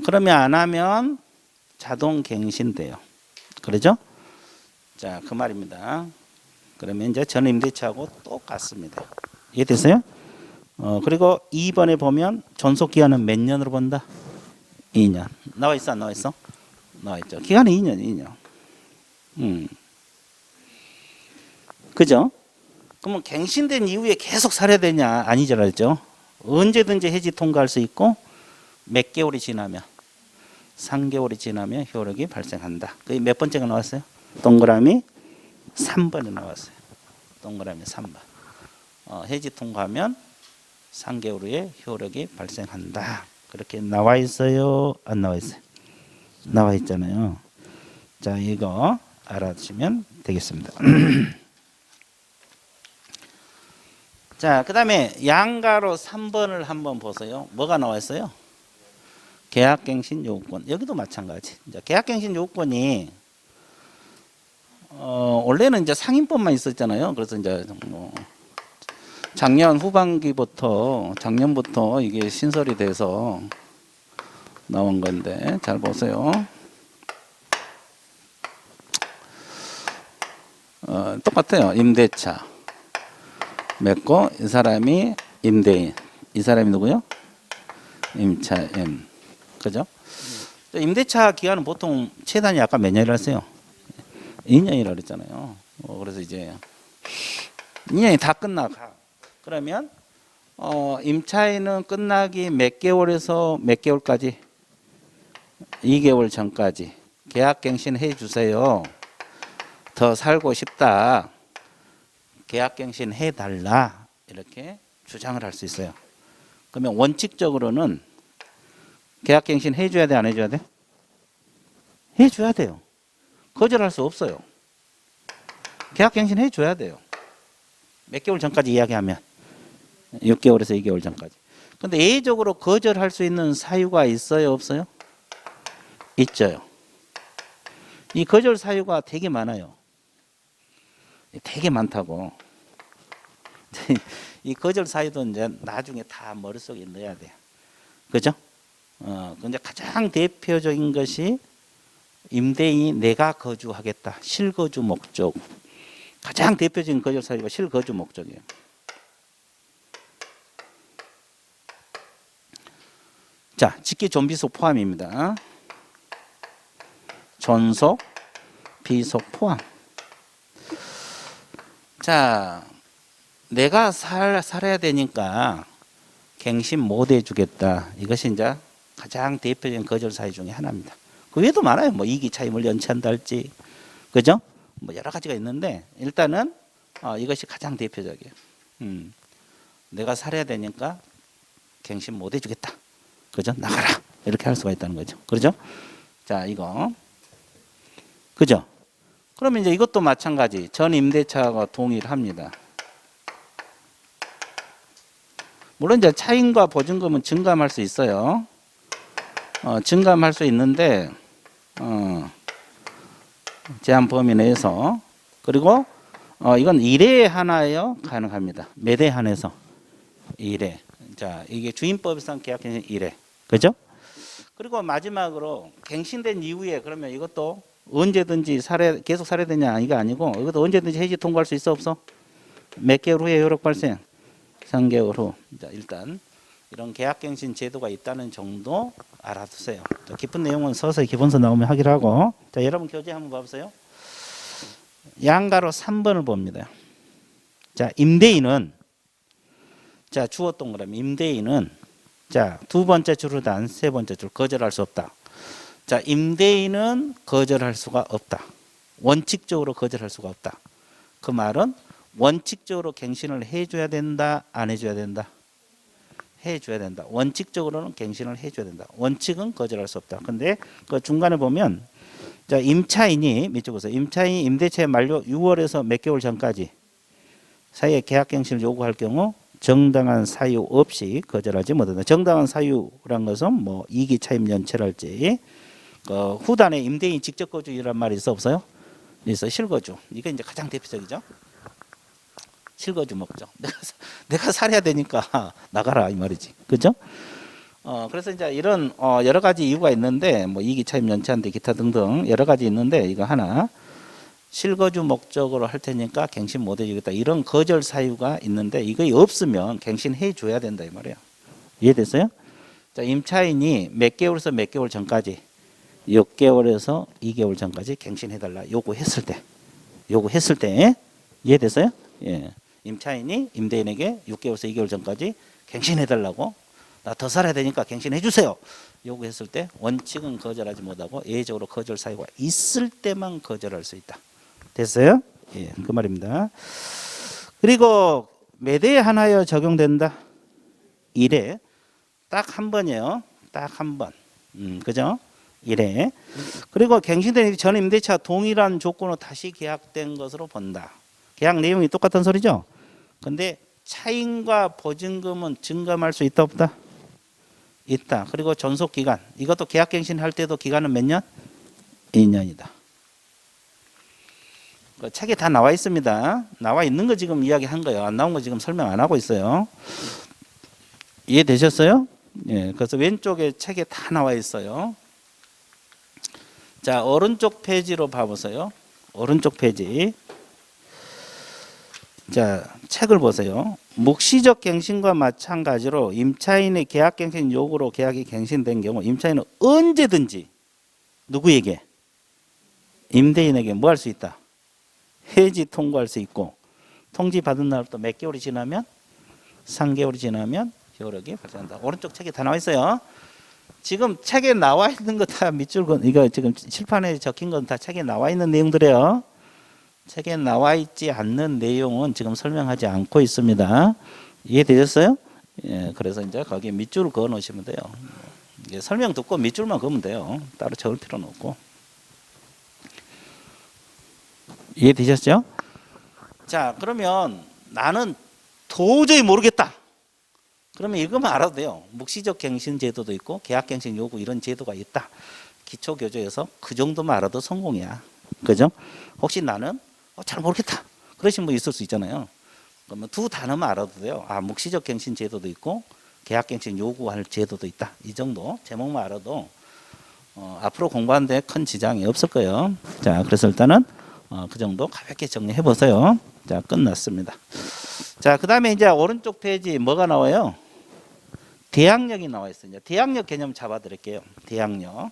그러면 안 하면 자동 갱신돼요. 그러죠? 자, 그 말입니다. 그러면 이제 전 임대차하고 똑같습니다. 이해됐어요? 그리고 2번에 보면 존속 기간은 몇 년으로 본다? 2년. 나와 있어, 안 나와 있어? 나와 있죠. 기간은 2년, 2년. 그죠? 그러면 갱신된 이후에 계속 살아야 되냐? 아니죠, 그랬죠? 언제든지 해지 통과할 수 있고 몇 개월이 지나면 3개월이 지나면 효력이 발생한다. 그게 몇 번째가 나왔어요? 동그라미 3번이 나왔어요. 동그라미 3번. 해지 통과하면 3개월 후에 효력이 발생한다. 그렇게 나와 있어요? 안 나와 있어요? 나와 있잖아요. 자, 이거 알아두시면 되겠습니다. 자, 그 다음에 양가로 3번을 한번 보세요. 뭐가 나와 있어요? 계약갱신 요구권. 여기도 마찬가지. 계약갱신 요구권이 원래는 이제 상인법만 있었잖아요. 그래서 이제 뭐 작년부터 이게 신설이 돼서 나온 건데 잘 보세요. 똑같아요. 임대차 맺고 이 사람이 임대인. 이 사람이 누구요? 임차인. 그죠? 임대차 기간은 보통 최단이 아까 몇 년이라 했어요? 2년이라 그랬잖아요. 그래서 이제 2년이 다 끝나가. 그러면 임차인은 끝나기 몇 개월에서 몇 개월까지? 2개월 전까지 계약갱신 해주세요. 더 살고 싶다. 계약갱신 해달라. 이렇게 주장을 할 수 있어요. 그러면 원칙적으로는 계약갱신 해줘야 돼, 안 해줘야 돼? 해줘야 돼요. 거절할 수 없어요. 계약갱신 해줘야 돼요. 몇 개월 전까지 이야기하면 6개월에서 2개월 전까지. 근데 예외적으로 거절할 수 있는 사유가 있어요, 없어요? 있죠. 이 거절 사유가 되게 많아요. 되게 많다고. 이 거절 사유도 이제 나중에 다 머릿속에 넣어야 돼요. 그죠? 근데 가장 대표적인 것이 임대인이 내가 거주하겠다. 실거주 목적. 가장 대표적인 거절 사유가 실거주 목적이에요. 자, 직계 존비속 포함입니다. 존속, 비속 포함. 자, 내가 살아야 되니까 갱신 못 해주겠다. 이것이 이제 가장 대표적인 거절 사유 중에 하나입니다. 그 외에도 많아요. 뭐 이기 차임을 연체한다 할지, 그죠? 뭐 여러 가지가 있는데 일단은 이것이 가장 대표적이에요. 내가 살아야 되니까 갱신 못 해주겠다. 그죠? 나가라. 이렇게 할 수가 있다는 거죠. 그죠? 자, 이거. 그죠? 그러면 이제 이것도 마찬가지. 전 임대차가 동일합니다. 물론 이제 차임과 보증금은 증감할 수 있어요. 증감할 수 있는데 제한 범위 내에서. 그리고 이건 1회에 하나예요, 가능합니다. 몇 회 한해서? 1회. 자, 이게 주임법상 계약갱신 1회. 그죠? 그리고 마지막으로 갱신된 이후에 그러면 이것도 언제든지 계속 살아야 되냐? 이거 아니고 이것도 언제든지 해지 통과할 수 있어, 없어? 몇 개월 후에 효력 발생? 3개월 후. 자, 일단 이런 계약갱신 제도가 있다는 정도 알아두세요. 자, 깊은 내용은 서서히 기본서 나오면 하기로 하고. 자, 여러분 교재 한번 봐보세요. 양가로 3번을 봅니다. 자, 임대인은, 자, 주어 동그라미 임대인은, 자, 두 번째 줄을 단 세 번째 줄 거절할 수 없다. 자, 임대인은 거절할 수가 없다. 원칙적으로 거절할 수가 없다. 그 말은 원칙적으로 갱신을 해줘야 된다, 안 해줘야 된다? 해줘야 된다. 원칙적으로는 갱신을 해줘야 된다. 원칙은 거절할 수 없다. 근데 그 중간에 보면, 자, 임차인이 밑쪽에서 임차인이 임대차 만료 6월에서 몇 개월 전까지 사이에 계약갱신을 요구할 경우 정당한 사유 없이 거절하지 못한다. 정당한 사유란 것은 뭐 이기 차임 연체랄지, 후단에 임대인 직접 거주이란 말이 있어, 없어요? 있어. 실거주. 이게 이제 가장 대표적이죠. 실거주 목적. 내가 살아야 되니까 나가라 이 말이지. 그죠? 그래서 이제 이런 여러 가지 이유가 있는데 뭐 이기 차임 연체한대 기타 등등 여러 가지 있는데 이거 하나 실거주 목적으로 할 테니까 갱신 못 해주겠다 이런 거절 사유가 있는데 이거 없으면 갱신해 줘야 된다 이 말이에요. 이해됐어요? 자, 임차인이 몇 개월에서 몇 개월 전까지 6개월에서 2개월 전까지 갱신해달라 요구했을 때 이해됐어요? 예. 임차인이 임대인에게 6개월에서 2개월 전까지 갱신해달라고 나 더 살아야 되니까 갱신해주세요 요구했을 때 원칙은 거절하지 못하고 예외적으로 거절 사유가 있을 때만 거절할 수 있다. 됐어요? 예, 그 말입니다. 그리고 몇 회에 하나여 적용된다? 1회 딱 한 번이에요. 딱 한 번. 그죠? 1회. 그리고 갱신된 전 임대차 동일한 조건으로 다시 계약된 것으로 본다. 계약 내용이 똑같은 소리죠. 근데 차임과 보증금은 증감할 수 있다 없다? 있다. 그리고 존속 기간. 이것도 계약 갱신할 때도 기간은 몇 년? 2년이다. 그 책에 다 나와 있습니다. 나와 있는 거 지금 이야기한 거예요. 안 나온 거 지금 설명 안 하고 있어요. 이해되셨어요? 예. 그래서 왼쪽에 책에 다 나와 있어요. 자, 오른쪽 페이지로 봐보세요. 오른쪽 페이지. 자, 책을 보세요. 묵시적 갱신과 마찬가지로 임차인의 계약 갱신 요구로 계약이 갱신된 경우 임차인은 언제든지 누구에게? 임대인에게 뭐 할 수 있다? 해지 통고할 수 있고 통지 받은 날부터 몇 개월이 지나면 3개월이 지나면 효력이 발생한다. 오른쪽 책에 다 나와 있어요. 지금 책에 나와 있는 거 다 밑줄 건 이거 지금 칠판에 적힌 건 다 책에 나와 있는 내용들이에요. 책에 나와 있지 않는 내용은 지금 설명하지 않고 있습니다. 이해되셨어요? 예, 그래서 이제 거기에 밑줄을 그어 놓으시면 돼요. 설명 듣고 밑줄만 그으면 돼요. 따로 적을 필요는 없고. 이해되셨죠? 자, 그러면 나는 도저히 모르겠다. 그러면 이것만 알아도 돼요. 묵시적 갱신 제도도 있고 계약 갱신 요구 이런 제도가 있다. 기초 교재에서 그 정도만 알아도 성공이야. 그죠? 혹시 나는 잘 모르겠다. 그러신 분 있을 수 있잖아요. 그러면 두 단어만 알아도 돼요. 아, 묵시적 갱신 제도도 있고 계약 갱신 요구할 제도도 있다. 이 정도 제목만 알아도 앞으로 공부하는 데 큰 지장이 없을 거예요. 자, 그래서 일단은 그 정도 가볍게 정리해 보세요. 자, 끝났습니다. 자, 그 다음에 이제 오른쪽 페이지 뭐가 나와요? 대항력이 나와 있어요. 이제 대항력 개념 잡아 드릴게요. 대항력.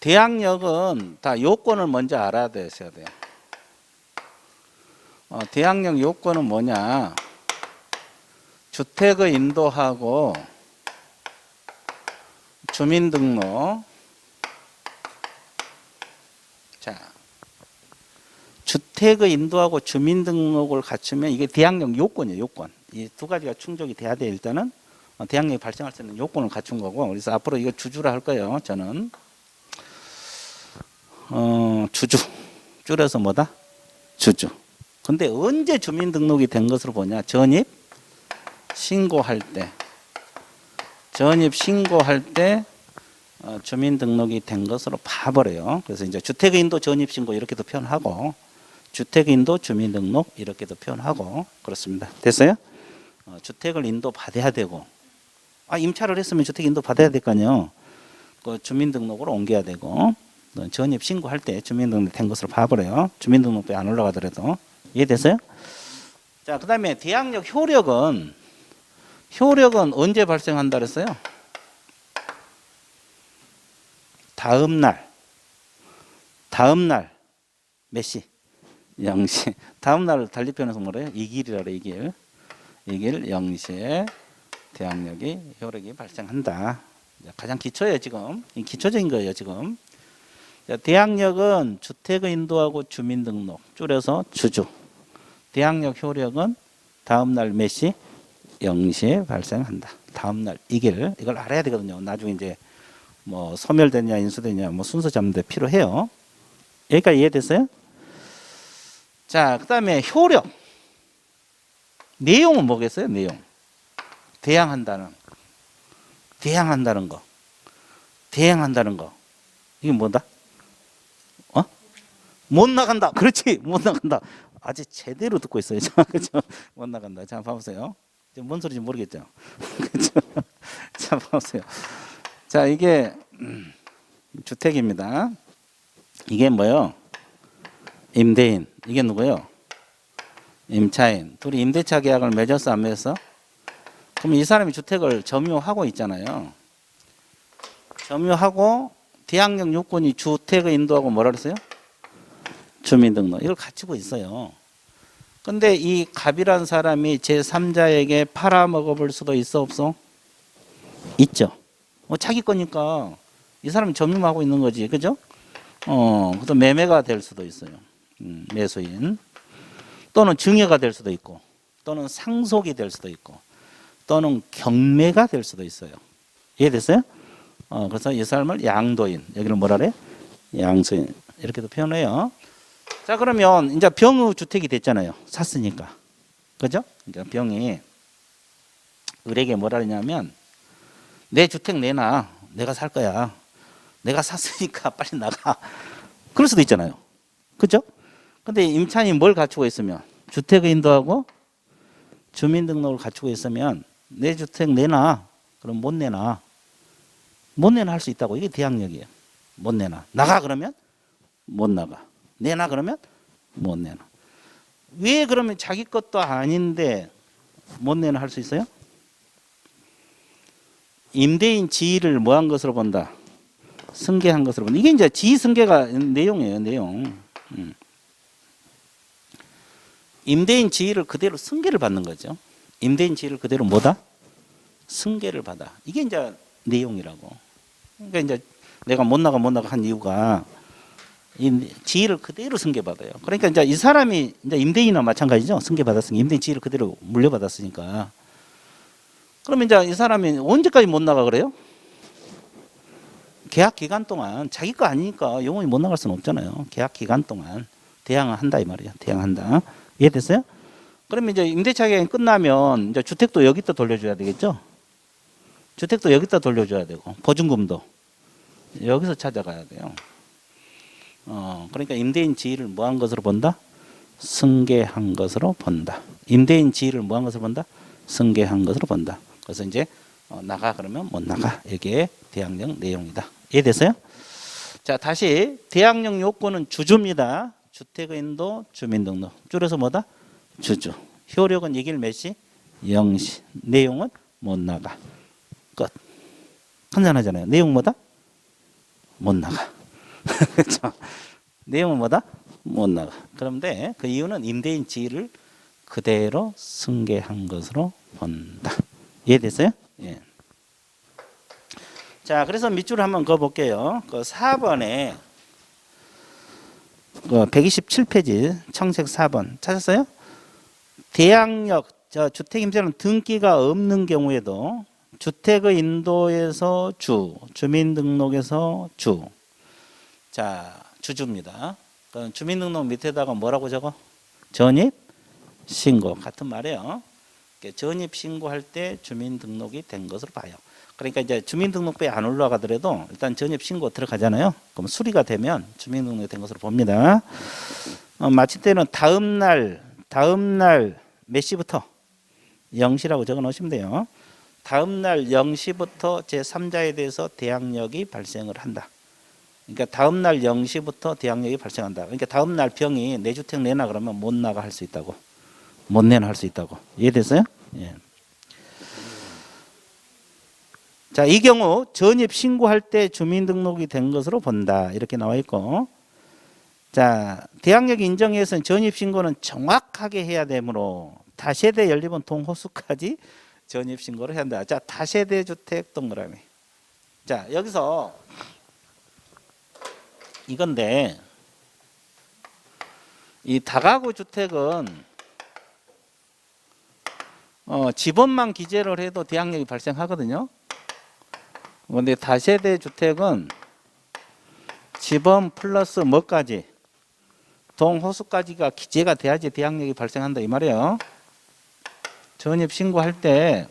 대항력은 다 요건을 먼저 알아야 되셔야 돼요. 대항력 요건은 뭐냐? 주택의 인도하고 주민등록. 자, 주택의 인도하고 주민등록을 갖추면 이게 대항력 요건이에요. 요건. 이 두 가지가 충족이 돼야 돼. 일단은 대항력이 발생할 수 있는 요건을 갖춘 거고. 그래서 앞으로 이거 주주라 할 거예요. 저는 주주. 줄여서 뭐다? 주주. 근데 언제 주민등록이 된 것으로 보냐? 전입 신고할 때. 전입 신고할 때 주민등록이 된 것으로 봐버려요. 그래서 이제 주택인도 전입신고 이렇게도 표현하고 주택인도 주민등록 이렇게도 표현하고 그렇습니다. 됐어요? 주택을 인도 받아야 되고 임차를 했으면 주택 인도 받아야 될 거 아니에요. 그 주민등록으로 옮겨야 되고 전입신고할 때 주민등록 된 것으로 봐버려요. 주민등록부에 안 올라가더라도. 이해됐어요? 자, 그 다음에 대항력 효력은 언제 발생한다 그랬어요? 다음 날 몇 시? 0시. 다음 날 달리편에서 뭐래요? 2길이라 그래. 2길 0시에 대항력이 효력이 발생한다. 가장 기초예요. 지금 기초적인 거예요. 지금 대항력은 주택의 인도하고 주민등록 줄여서 주주. 대항력 효력은 다음 날 몇 시? 0시에 발생한다. 다음 날 2길. 이걸 알아야 되거든요. 나중에 이제 뭐 소멸되냐 인수되냐 뭐 순서 잡는 데 필요해요. 여기까지 이해됐어요? 자, 그 다음에 효력. 내용은 뭐겠어요? 내용. 대항한다는 거. 이게 뭐다? 못 나간다. 그렇지. 못 나간다. 아주 제대로 듣고 있어요. 자, 그죠? 못 나간다. 자, 봐보세요. 뭔 소리인지 모르겠죠? 그죠? 자, 봐보세요. 자, 이게 주택입니다. 이게 뭐요? 임대인. 이게 누구요? 임차인. 둘이 임대차 계약을 맺었어, 안 맺었어? 그럼 이 사람이 주택을 점유하고 있잖아요. 점유하고 대항력 요건이 주택의 인도하고 뭐라 그랬어요? 주민등록. 이걸 갖추고 있어요. 근데 이 갑이라는 사람이 제3자에게 팔아먹어볼 수도 있어, 없어? 있죠. 자기 거니까 이 사람이 점유하고 있는 거지, 그죠? 그래서 매매가 될 수도 있어요. 매수인. 또는 증여가 될 수도 있고, 또는 상속이 될 수도 있고, 또는 경매가 될 수도 있어요. 이해됐어요? 그래서 이 사람을 양도인, 여기를 뭐라 그래? 양수인. 이렇게도 표현해요. 자, 그러면 이제 병의 주택이 됐잖아요. 샀으니까. 그죠? 그러니까 병이 을에게 뭐라 그러냐면, 내 주택 내놔. 내가 살 거야. 내가 샀으니까 빨리 나가. 그럴 수도 있잖아요. 그죠? 근데 임차인이 뭘 갖추고 있으면, 주택의 인도하고 주민등록을 갖추고 있으면, 내 주택 내놔. 그럼 못 내놔. 못 내놔 할 수 있다고. 이게 대항력이에요. 못 내놔. 나가 그러면 못 나가. 내놔 그러면 못 내놔. 왜 그러면 자기 것도 아닌데 못 내놔 할 수 있어요? 임대인 지위를 뭐 한 것으로 본다? 승계한 것으로 본다. 이게 이제 지위 승계가 내용이에요. 내용. 임대인 지위를 그대로 승계를 받는 거죠. 임대인 지위를 그대로 뭐다? 승계를 받아. 이게 이제 내용이라고. 그러니까 이제 내가 못 나가 한 이유가 이 지위를 그대로 승계받아요. 그러니까 이제 이 사람이 이제 임대인이나 마찬가지죠. 승계받았으니까 임대인 지위를 그대로 물려받았으니까. 그러면 이제 이 사람이 언제까지 못 나가 그래요? 계약 기간 동안 자기 거 아니니까 영원히 못 나갈 수는 없잖아요. 계약 기간 동안 대항을 한다 이 말이에요. 대항한다. 이해됐어요? 그러면 이제 임대차 계약이 끝나면 이제 주택도 여기다 돌려줘야 되겠죠? 주택도 여기다 돌려줘야 되고 보증금도 여기서 찾아가야 돼요. 그러니까 임대인 지위를 뭐 한 것으로 본다? 승계한 것으로 본다. 임대인 지위를 뭐 한 것으로 본다? 승계한 것으로 본다. 그래서 이제 나가 그러면 못 나가. 이게 대항력 내용이다. 이해됐어요? 자, 다시 대항력 요건은 주주입니다. 주택의 인도, 주민등록. 줄여서 뭐다? 주주. 효력은 이길 몇 시? 0시. 내용은 못 나가. 끝. 간단하잖아요. 내용 뭐다? 못 나가. 그렇죠? 내용은 뭐다? 못 나가. 그런데 그 이유는 임대인 지위를 그대로 승계한 것으로 본다. 이해됐어요? 예. 자, 그래서 밑줄 한번 그어 볼게요. 그 4번에 127페이지 청색 4번 찾았어요? 대항력, 주택 임대는 등기가 없는 경우에도 주택의 인도에서 주, 주민등록에서 주. 자, 주주입니다. 주민등록 밑에다가 뭐라고 적어? 전입 신고. 같은 말이에요. 전입 신고할 때 주민등록이 된 것으로 봐요. 그러니까 이제 주민등록부에 안 올라가더라도 일단 전입 신고 들어가잖아요. 그럼 수리가 되면 주민등록이 된 것으로 봅니다. 마칠 때는 다음 날 몇 시부터 0시라고 적어 놓으시면 돼요. 다음 날 0시부터 제3자에 대해서 대항력이 발생을 한다. 그러니까 다음 날 0시부터 대항력이 발생한다. 그러니까 다음 날 병이 내 주택 내놔 그러면 못 나가 할 수 있다고. 못 내놔 할 수 있다고. 이해됐어요? 예. 자, 이 경우 전입 신고할 때 주민등록이 된 것으로 본다. 이렇게 나와 있고. 자, 대항력 인정에서는 전입 신고는 정확하게 해야 되므로 다세대 연립은 동호수까지 전입 신고를 해야 한다. 자, 다세대 주택 동그라미. 자, 여기서 이건데 이 다가구 주택은 집원만 기재를 해도 대항력이 발생하거든요. 그런데 다세대 주택은 집원 플러스 뭐까지? 동호수까지가 기재가 돼야지 대항력이 발생한다 이 말이에요. 전입 신고할 때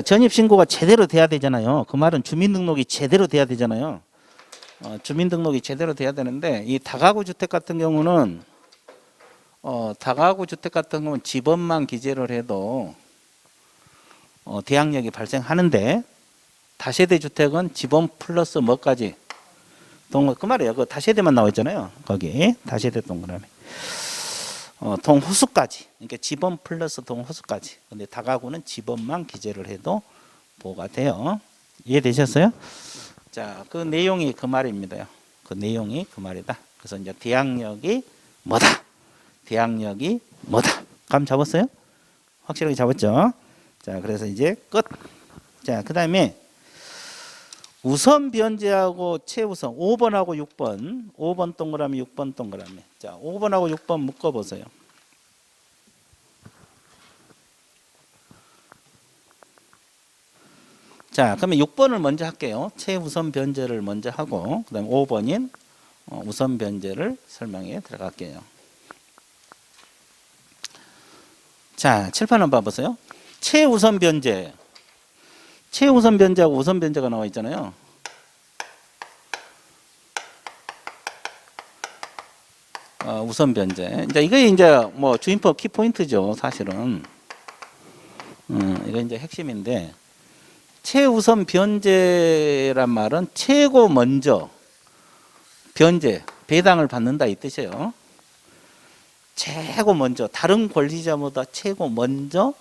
전입 신고가 제대로 돼야 되잖아요. 그 말은 주민등록이 제대로 돼야 되잖아요. 주민등록이 제대로 돼야 되는데 이 다가구 주택 같은 경우는 다가구 주택 같은 경우는 집원만 기재를 해도 대항력이 발생하는데 다세대 주택은 집원 플러스 뭐까지 그 말이에요. 그 다세대만 나와 있잖아요. 거기 다세대 동그라미. 동호수까지. 그러니까 집원 플러스 동호수까지. 근데 다가구는 집원만 기재를 해도 보호가 돼요. 이해되셨어요? 자, 그 내용이 그 말입니다. 그 내용이 그 말이다. 그래서 이제 대항력이 뭐다? 대항력이 뭐다? 감 잡았어요? 확실하게 잡았죠? 자, 그래서 이제 끝. 자, 그 다음에 우선 변제하고 최우선 5번하고 6번 5번 동그라미 6번 동그라미. 자, 5번하고 6번 묶어보세요. 자, 그러면 6번을 먼저 할게요. 최우선 변제를 먼저 하고 그 다음에 5번인 우선 변제를 설명해 들어갈게요. 자, 칠판 한번 봐보세요. 최우선 변제. 최우선 변제하고 우선 변제가 나와 있잖아요. 우선 변제. 이게 이제 뭐 주임법 키포인트죠, 사실은. 이거 이제 핵심인데, 최우선 변제란 말은 최고 먼저 변제, 배당을 받는다 이 뜻이에요. 최고 먼저, 다른 권리자보다 최고 먼저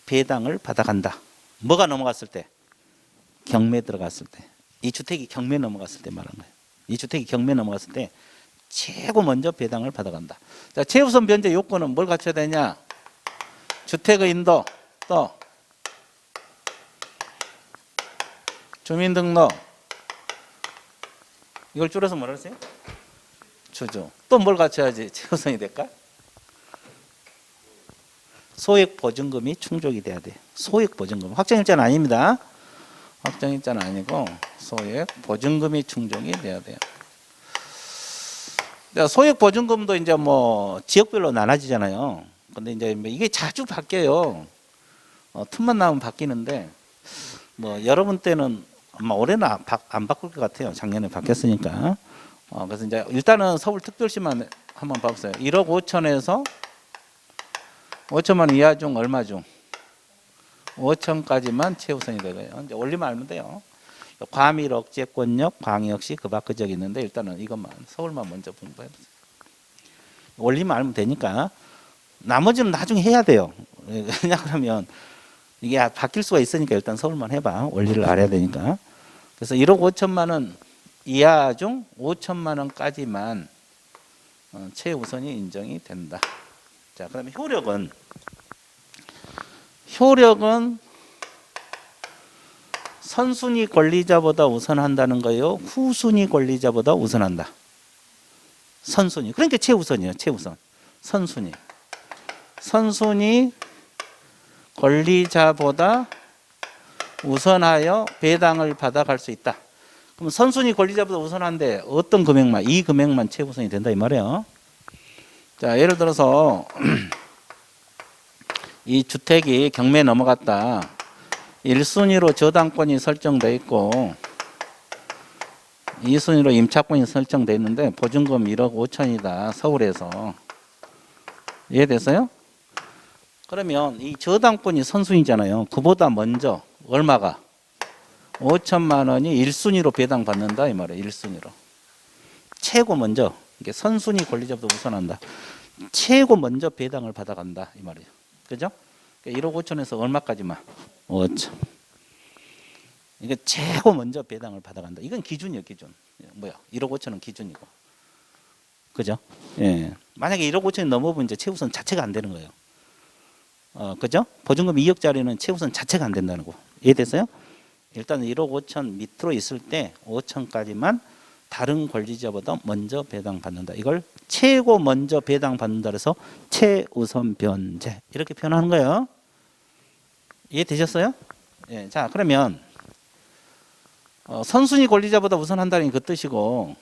배당을 받아간다. 뭐가 넘어갔을 때? 경매 들어갔을 때. 이 주택이 경매 넘어갔을 때 말하는 거예요. 이 주택이 경매 넘어갔을 때 최고 먼저 배당을 받아간다. 자, 최우선 변제 요건은 뭘 갖춰야 되냐? 주택의 인도, 또 주민등록. 이걸 줄여서 뭐라 그랬어요? 주주. 또 뭘 갖춰야지 최우선이 될까? 소액 보증금이 충족이 돼야 돼요. 소액 보증금. 확정일자는 아닙니다. 확정일자는 아니고 소액 보증금이 충족이 돼야 돼요. 소액 보증금도 이제 뭐 지역별로 나눠지잖아요. 근데 이제 이게 자주 바뀌어요. 틈만 나면 바뀌는데 뭐 여러분 때는 아마 올해는 안 바꿀 것 같아요. 작년에 바뀌었으니까. 그래서 이제 일단은 서울특별시만 한번 봐보세요. 1억 5천에서 5천만 원 이하 중 얼마 중? 5천까지만 최우선이 되고요. 이제 올리면 알면 돼요. 과밀 억제권역, 광역시 그 밖의 적이 있는데 일단은 이것만 서울만 먼저 분포해보세요. 올리면 알면 되니까 나머지는 나중에 해야 돼요. 왜냐 그러면 이게 바뀔 수가 있으니까 일단 서울만 해봐. 원리를 알아야 되니까. 그래서 1억 5천만 원 이하 중 5천만 원까지만 최우선이 인정이 된다. 자, 그러면 효력은 선순위 권리자보다 우선한다는 거예요. 후순위 권리자보다 우선한다. 선순위. 그러니까 최우선이에요. 최우선. 선순위 권리자보다 우선하여 배당을 받아갈 수 있다. 그럼 선순위 권리자보다 우선한데 어떤 금액만, 이 금액만 최우선이 된다 이 말이에요. 자, 예를 들어서 이 주택이 경매에 넘어갔다. 1순위로 저당권이 설정돼 있고 2순위로 임차권이 설정돼 있는데 보증금 1억 5천이다. 서울에서. 이해됐어요? 그러면 이 저당권이 선순위잖아요. 그보다 먼저 얼마가? 5천만 원이 1순위로 배당받는다 이 말이에요. 1순위로. 최고 먼저. 이게 선순위 권리자보다 우선한다. 최고 먼저 배당을 받아간다 이 말이에요. 그죠? 1억 5천에서 얼마까지만? 5천. 이게 최고 먼저 배당을 받아간다. 이건 기준이에요, 기준. 뭐야? 1억 5천은 기준이고. 그죠? 예. 만약에 1억 5천이 넘어보면 이제 최우선 자체가 안 되는 거예요. 그죠? 보증금 2억짜리는 최우선 자체가 안 된다는 거. 이해됐어요? 일단 1억 5천 밑으로 있을 때 5천까지만 다른 권리자보다 먼저 배당받는다. 이걸 최고 먼저 배당받는다 그래서 최우선 변제 이렇게 표현하는 거예요. 이해되셨어요? 예, 자 그러면 선순위 권리자보다 우선한다는 그 뜻이고,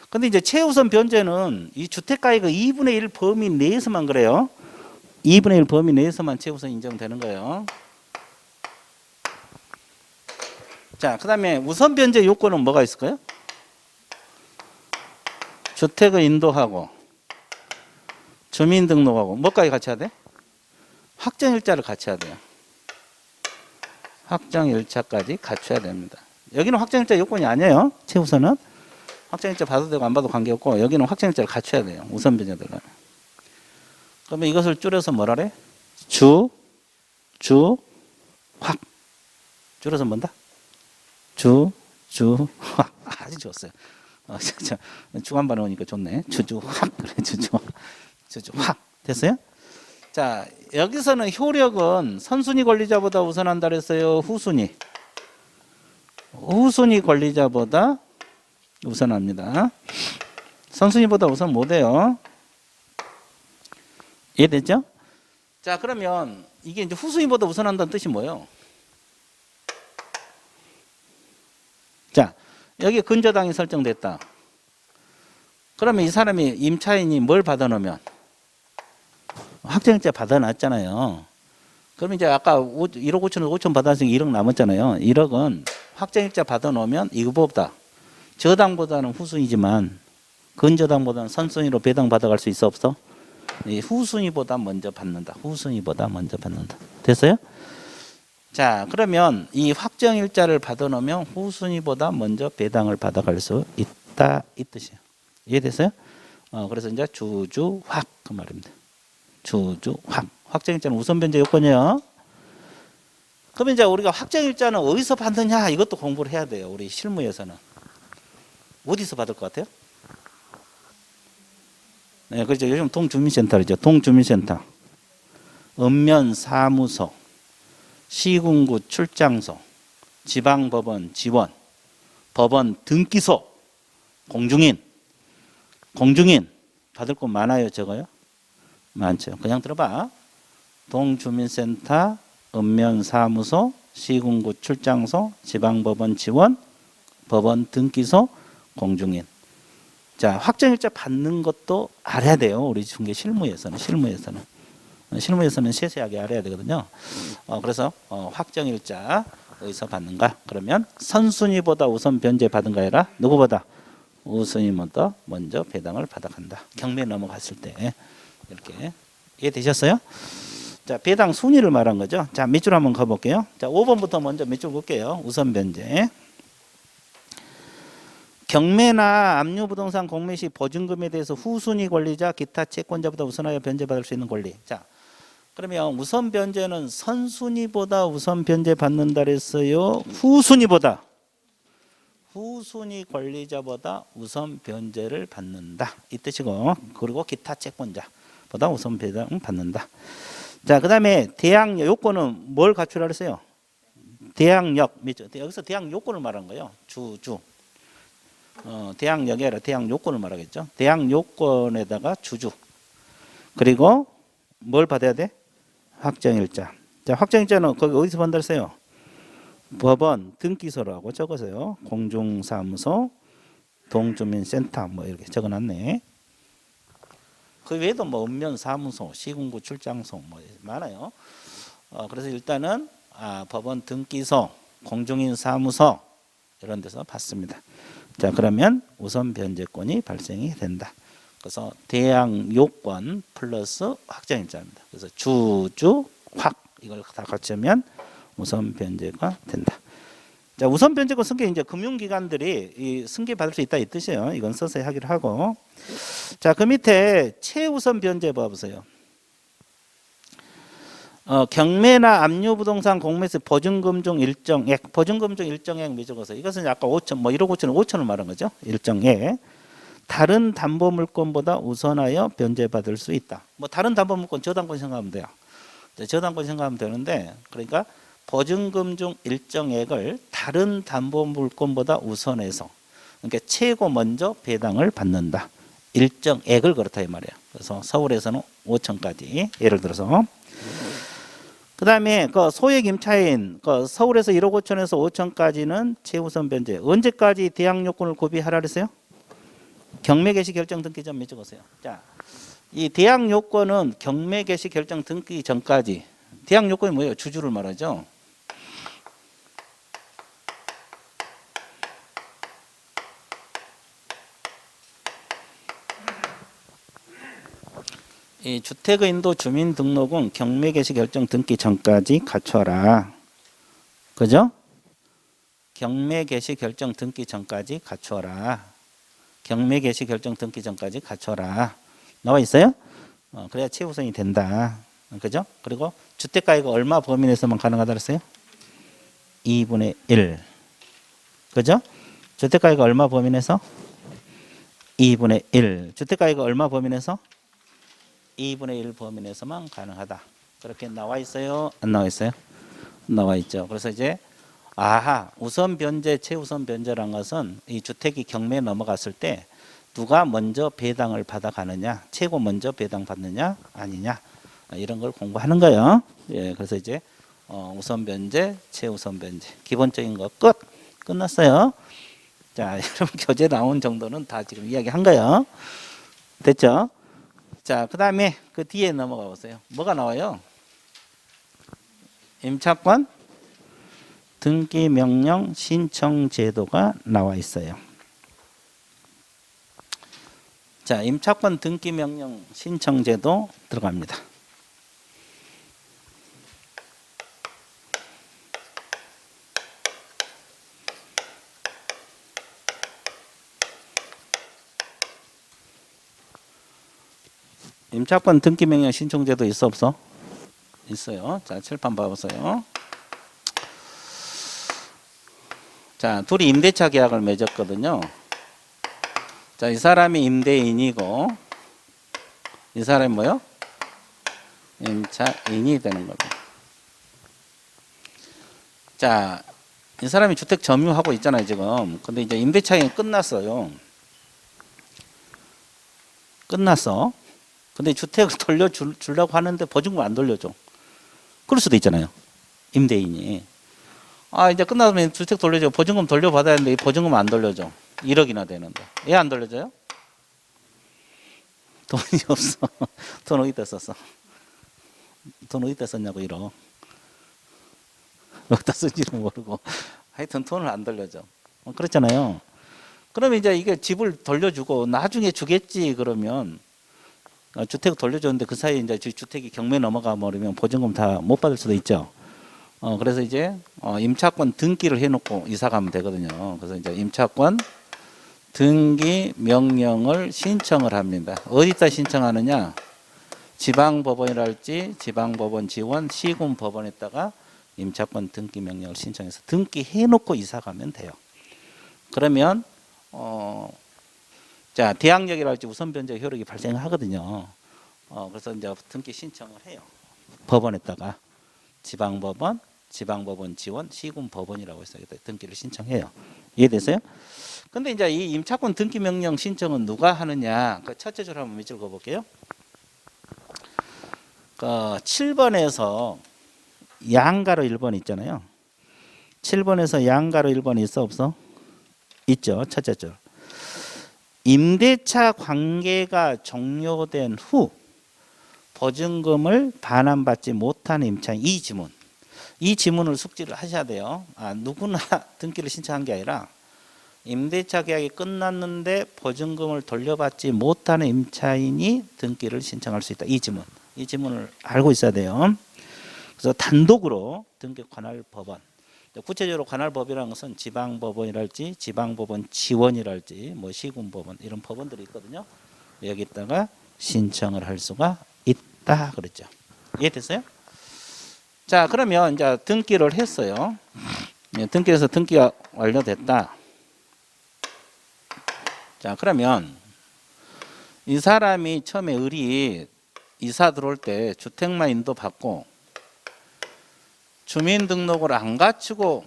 근데 이제 최우선 변제는 이 주택가액의 2분의 1 범위 내에서만 그래요. 2분의 1 범위 내에서만 최우선 인정되는 거예요. 자, 그 다음에 우선 변제 요건은 뭐가 있을까요? 주택을 인도하고 주민등록하고 뭐까지 같이 해야 돼? 확정일자를 같이 해야 돼요. 확정일자까지 갖춰야 됩니다. 여기는 확정일자 요건이 아니에요. 최우선은 확정일자 받아도 되고 안 받아도 관계없고 여기는 확정일자를 갖춰야 돼요. 우선 변제들은. 그러면 이것을 줄여서 뭐라래? 확. 줄여서 뭔다? 확. 아주 좋았어요. 주간반에 오니까 좋네. 확. 그래, 확. 됐어요? 자, 여기서는 효력은 선순위 권리자보다 우선한다 그랬어요. 후순위 권리자보다 우선합니다. 선순위보다 우선 못해요. 이해됐죠? 자, 그러면 이게 이제 후순위보다 우선한다는 뜻이 뭐예요? 자, 여기 근저당이 설정됐다. 그러면 이 사람이 임차인이 뭘 받아놓으면 확정일자 받아놨잖아요. 그럼 이제 아까 1억 5천에서 5천 받았으니까 1억 남았잖아요. 1억은 확정일자 받아놓으면 이거보다 저당보다는 후순위지만 근저당보다는 선순위로 배당 받아갈 수 있어 없어? 후순위보다 먼저 받는다. 후순위보다 먼저 받는다. 됐어요? 자, 그러면 이 확정일자를 받아놓으면 후순위보다 먼저 배당을 받아갈 수 있다 이 뜻이에요. 이해됐어요? 그래서 이제 주주확 그 말입니다. 주주확. 확정일자는 우선 변제 요건이에요. 그러면 이제 우리가 확정일자는 어디서 받느냐 이것도 공부를 해야 돼요. 우리 실무에서는. 어디서 받을 것 같아요? 네, 그렇죠. 요즘 동주민센터죠. 동주민센터, 읍면사무소, 시군구 출장소, 지방법원 지원, 법원 등기소, 공중인 받을 곳 많아요, 적어요? 많죠. 그냥 들어봐. 동주민센터, 읍면사무소, 시군구 출장소, 지방법원 지원, 법원 등기소, 공중인. 자, 확정일자 받는 것도 알아야 돼요. 우리 중개 실무에서는 세세하게 알아야 되거든요. 그래서 확정일자 어디서 받는가? 그러면 선순위보다 우선 변제 받은가 해라. 누구보다? 우선위보다 먼저 배당을 받아간다. 경매 넘어갔을 때 이렇게 이해되셨어요? 자, 배당 순위를 말한 거죠. 자, 밑줄 한번 가볼게요. 자, 5번부터 먼저 밑줄 볼게요. 우선 변제. 경매나 압류부동산 공매 시 보증금에 대해서 후순위 권리자 기타 채권자보다 우선하여 변제받을 수 있는 권리. 자, 그러면 우선 변제는 선순위보다 우선 변제 받는다 그랬어요. 후순위 권리자보다 우선 변제를 받는다 이 뜻이고, 그리고 기타 채권자보다 우선 배당 받는다. 자, 그다음에 대항 요건은 뭘 갖추라 그랬어요? 대항력. 여기서 대항 요건을 말한 거예요. 대항력이 아니라 대항 요건을 말하겠죠. 대항 요건에다가 주주. 그리고 뭘 받아야 돼? 확정일자. 자, 확정일자는 거기 어디서 받는다 했어요? 법원 등기소라고 적어서요. 공중사무소, 동주민센터 뭐 이렇게 적어놨네. 그 외에도 뭐 읍면사무소, 시군구 출장소 뭐 많아요. 그래서 일단은 법원 등기소, 공중인사무소 이런 데서 받습니다. 자, 그러면 우선 변제권이 발생이 된다. 그래서 대항 요건 플러스 확정일자입니다. 그래서 확 이걸 다 갖추면 우선 변제가 된다. 자, 우선 변제권 승계 이제 금융기관들이 이 승계 받을 수 있다 이 뜻이에요. 이건 서서히 하기로 하고. 자, 그 밑에 최우선 변제 봐보세요. 경매나 압류부동산 공매에서 보증금 중 일정액, 보증금 중 일정액 미적어서 이것은 아까 5천, 뭐 1억 5천은 5천을 말한 거죠. 일정액. 다른 담보물권보다 우선하여 변제받을 수 있다. 뭐 다른 담보물권, 저당권 생각하면 돼요. 저당권 생각하면 되는데, 그러니까 보증금 중 일정액을 다른 담보물권보다 우선해서, 그러니까 최고 먼저 배당을 받는다. 일정액을 그렇다 이 말이에요. 그래서 서울에서는 5천까지 예를 들어서. 그 다음에 그 소액 임차인 그 서울에서 1억 5천에서 5천까지는 최우선 변제. 언제까지 대항 요건을 구비하라 그랬어요? 경매 개시 결정 등기 전 적으세요. 자, 이 대항 요건은 경매 개시 결정 등기 전까지. 대항 요건이 뭐예요? 주주를 말하죠. 이 주택의인도 주민등록은 경매개시 결정 등기 전까지 갖춰라. 그죠? 경매개시 결정 등기 전까지 갖춰라. 경매개시 결정 등기 전까지 갖춰라. 나와 있어요? 그래야 최우선이 된다. 그죠? 그리고 주택가액이 얼마 범위 내에서만 가능하다 그랬어요? 2분의 1. 그죠? 주택가액이 얼마 범위 내에서? 2분의 1. 주택가액이 얼마 범위 내에서? 2분의 1 범위 내에서만 가능하다. 그렇게 나와 있어요? 안 나와 있어요? 나와 있죠. 그래서 이제 우선 변제, 최우선 변제란 것은 이 주택이 경매에 넘어갔을 때 누가 먼저 배당을 받아가느냐, 최고 먼저 배당 받느냐 아니냐, 이런 걸 공부하는 거예요. 예, 그래서 이제 우선 변제, 최우선 변제 기본적인 거 끝났어요. 자, 여러분 교재 나온 정도는 다 지금 이야기한 거예요. 됐죠? 자, 그 다음에 그 뒤에 넘어가 보세요. 뭐가 나와요? 임차권 등기 명령 신청 제도가 나와 있어요. 자, 임차권 등기 명령 신청 제도 들어갑니다. 임차권 등기 명령 신청 제도 있어 없어? 있어요. 자, 칠판 봐보세요. 자, 둘이 임대차 계약을 맺었거든요. 자, 이 사람이 임대인이고 이 사람이 뭐요? 임차인이 되는 거고. 자, 이 사람이 주택 점유하고 있잖아요, 지금. 근데 이제 임대차 계약이 끝났어요. 끝났어. 근데 주택을 돌려주려고 하는데 보증금 안 돌려줘. 그럴 수도 있잖아요. 임대인이. 이제 끝나면 주택 돌려줘. 보증금 돌려받아야 하는데 이 보증금 안 돌려줘. 1억이나 되는데. 왜 안 돌려줘요? 돈이 없어. 돈 어디다 썼어? 돈 어디다 썼냐고 1억. 어디다 쓴지를 모르고. 하여튼 돈을 안 돌려줘. 그렇잖아요. 그러면 이제 이게 집을 돌려주고 나중에 주겠지 그러면 주택 돌려줬는데 그 사이에 이제 주택이 경매 넘어가 버리면 보증금 다 못 받을 수도 있죠. 그래서 이제 임차권 등기를 해놓고 이사 가면 되거든요. 그래서 이제 임차권 등기 명령을 신청을 합니다. 어디다 신청하느냐? 지방법원이랄지 지방법원 지원 시군법원에다가 임차권 등기 명령을 신청해서 등기해놓고 이사 가면 돼요. 그러면 자, 대항력이랄지 우선 변제 효력이 발생하거든요. 그래서 이제 등기 신청을 해요. 법원에다가 지방법원, 지방법원 지원, 시군법원이라고 해서 등기를 신청해요. 이해되세요? 근데 이제 이 임차권 등기 명령 신청은 누가 하느냐? 그 첫째 줄 한번 밑줄 그어볼게요. 7번에서 양가로 1번 있잖아요. 7번에서 양가로 1번 있어 없어? 있죠. 첫째 줄. 임대차 관계가 종료된 후 보증금을 반환받지 못한 임차인 이 지문. 이 지문을 숙지를 하셔야 돼요. 누구나 등기를 신청한 게 아니라 임대차 계약이 끝났는데 보증금을 돌려받지 못하는 임차인이 등기를 신청할 수 있다. 이 지문. 이 지문을 알고 있어야 돼요. 그래서 단독으로 등기 관할 법원. 구체적으로 관할 법이라는 것은 지방법원이랄지 지방법원 지원이랄지 뭐 시군법원 이런 법원들이 있거든요. 여기다가 신청을 할 수가 있다 그랬죠. 이해됐어요? 자, 그러면 이제 등기를 했어요. 등기해서 등기가 완료됐다. 자, 그러면 이 사람이 처음에 을이 이사 들어올 때 주택만 인도받고 주민등록을 안 갖추고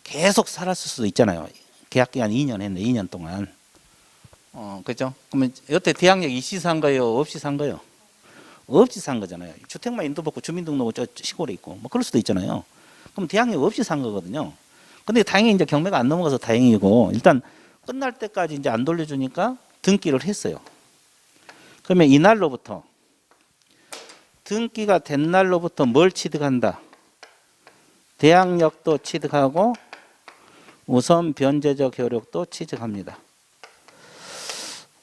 계속 살았을 수도 있잖아요. 계약기간 2년 했네. 2년 동안. 그죠? 그러면 여태 대항력 있이 산 거예요? 없이 산 거예요? 없이 산 거잖아요. 주택만 인도받고 주민등록은 저 시골에 있고 뭐 그럴 수도 있잖아요. 그럼 대항력 없이 산 거거든요. 근데 다행히 이제 경매가 안 넘어가서 다행이고 일단 끝날 때까지 이제 안 돌려주니까 등기를 했어요. 그러면 이날로부터 등기가 된 날로부터 뭘 취득한다? 대항력도 취득하고 우선 변제적 효력도 취득합니다.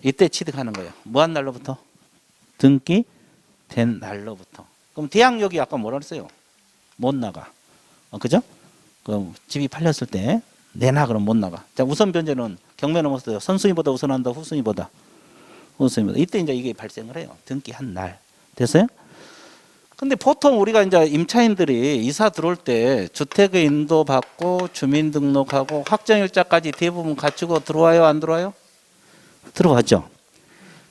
이때 취득하는 거예요. 뭐 한 날로부터? 등기 된 날로부터. 그럼 대항력이 아까 뭐라 그랬어요? 못 나가. 그죠? 그럼 집이 팔렸을 때 내놔 그럼 못 나가. 자, 우선 변제는 경매 넘었을 때 선순위보다 우선한다, 후순위보다 후순위보다. 이때 이제 이게 발생을 해요. 등기한 날. 됐어요? 근데 보통 우리가 이제 임차인들이 이사 들어올 때 주택의 인도 받고 주민등록하고 확정일자까지 대부분 갖추고 들어와요, 안 들어와요? 들어왔죠.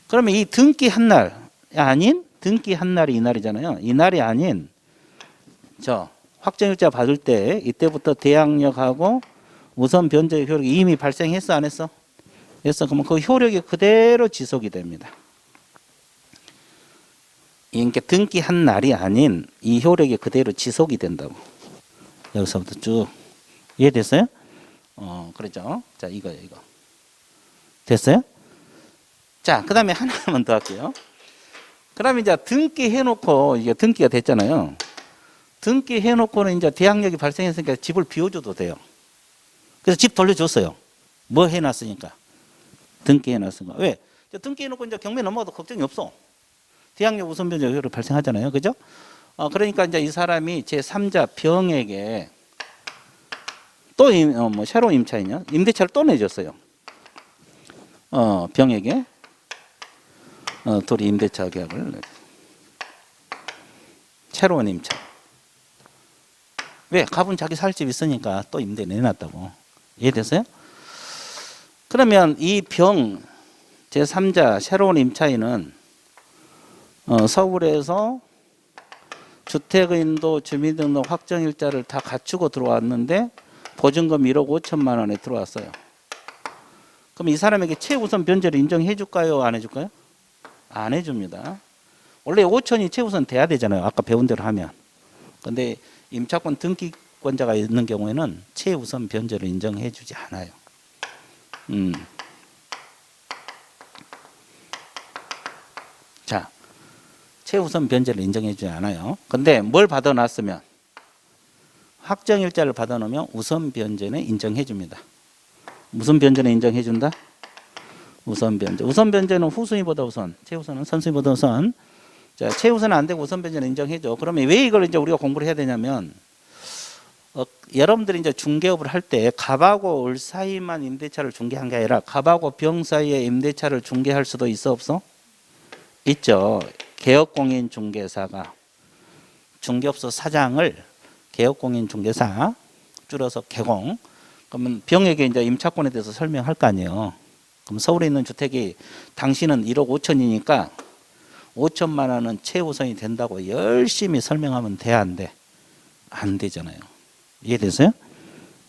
그러면 이 등기한 날 아닌 등기한 날이 이 날이잖아요. 이 날이 아닌 저 확정일자 받을 때 이때부터 대항력하고 우선 변제 효력이 이미 발생했어, 안 했어? 했어. 그러면 그 효력이 그대로 지속이 됩니다. 이게 등기한 날이 아닌 이 효력이 그대로 지속이 된다고. 여기서부터 쭉 이해됐어요? 그렇죠. 자, 이거 됐어요? 자, 그 다음에 하나만 더 할게요. 그 다음에 이제 등기해놓고 이게 등기가 됐잖아요. 등기해놓고는 이제 대항력이 발생했으니까 집을 비워줘도 돼요. 그래서 집 돌려줬어요. 뭐 해놨으니까. 등기해놨으니까. 왜? 등기해놓고 이제 경매 넘어가도 걱정이 없어. 대항력 우선 변제 효력 발생하잖아요. 그죠? 그러니까 이제 이 사람이 제3자 병에게 또 새로운 임차인이요. 임대차를 또 내줬어요. 병에게 둘이 임대차 계약을 새로운 임차. 왜? 갑은 자기 살 집 있으니까 또 임대 내놨다고. 이해됐어요? 그러면 이 병 제3자 새로운 임차인은 서울에서 주택인도 주민등록 확정일자를 다 갖추고 들어왔는데 보증금 1억 5천만 원에 들어왔어요. 그럼 이 사람에게 최우선 변제를 인정해 줄까요? 안 해줄까요? 안 해줍니다. 원래 5천이 최우선 돼야 되잖아요. 아까 배운 대로 하면. 근데 임차권 등기권자가 있는 경우에는 최우선 변제를 인정해 주지 않아요. 자, 최우선 변제를 인정해 주지 않아요. 근데 뭘 받아놨으면 확정일자를 받아놓으면 우선 변제는 인정해 줍니다. 무슨 변제는 인정해 준다? 우선 변제. 우선 변제는 후순위보다 우선, 최우선은 선순위보다 우선. 자, 최우선은 안 되고 우선 변제는 인정해 줘. 그러면 왜 이걸 이제 우리가 공부를 해야 되냐면 여러분들이 이제 중개업을 할 때 갑하고 을 사이만 임대차를 중개한 게 아니라 갑하고 병 사이에 임대차를 중개할 수도 있어 없어? 있죠. 개업공인 중개사가 중개업소 사장을 개업공인 중개사 줄여서 개공. 그러면 병에게 이제 임차권에 대해서 설명할 거 아니에요. 그럼 서울에 있는 주택이 당신은 1억 5천이니까 5천만 원은 최우선이 된다고 열심히 설명하면 돼, 안 돼? 안 되잖아요. 이해되세요?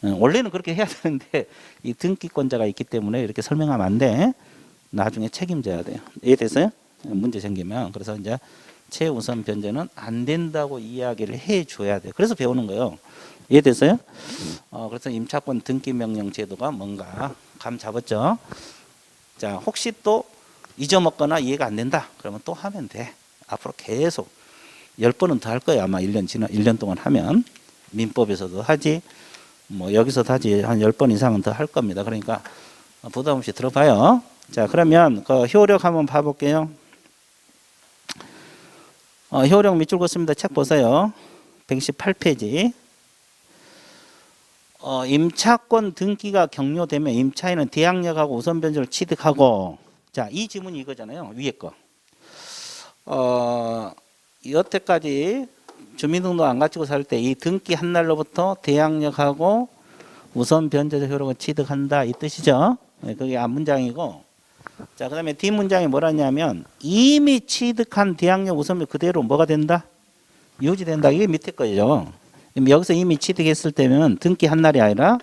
원래는 그렇게 해야 되는데 이 등기권자가 있기 때문에 이렇게 설명하면 안 돼. 나중에 책임져야 돼요. 이해되세요? 문제 생기면. 그래서 이제 최우선 변제는 안 된다고 이야기를 해줘야 돼요. 그래서 배우는 거예요. 이해됐어요? 그래서 임차권 등기명령 제도가 뭔가 감 잡았죠? 자, 혹시 또 잊어먹거나 이해가 안 된다 그러면 또 하면 돼. 앞으로 계속 10번은 더 할 거예요. 아마 1년 동안 하면. 민법에서도 하지, 뭐 여기서도 하지, 한 10번 이상은 더 할 겁니다. 그러니까 부담 없이 들어봐요. 자, 그러면 그 효력 한번 봐볼게요. 효력 밑줄 긋습니다. 책 보세요. 118페이지. 임차권 등기가 격려되면 임차인은 대항력하고 우선 변제를 취득하고. 자, 이 지문이 이거잖아요. 위에 거. 여태까지 주민등록 안 갖추고 살 때 이 등기 한 날로부터 대항력하고 우선 변제적 효력을 취득한다, 이 뜻이죠. 그게 앞문장이고. 자, 그 다음에 뒷문장이 뭐라냐면 이미 취득한 대항력 우선변 그대로 뭐가 된다? 유지된다. 이게 밑에 거죠. 여기서 이미 취득했을 때면 등기 한 날이 아니라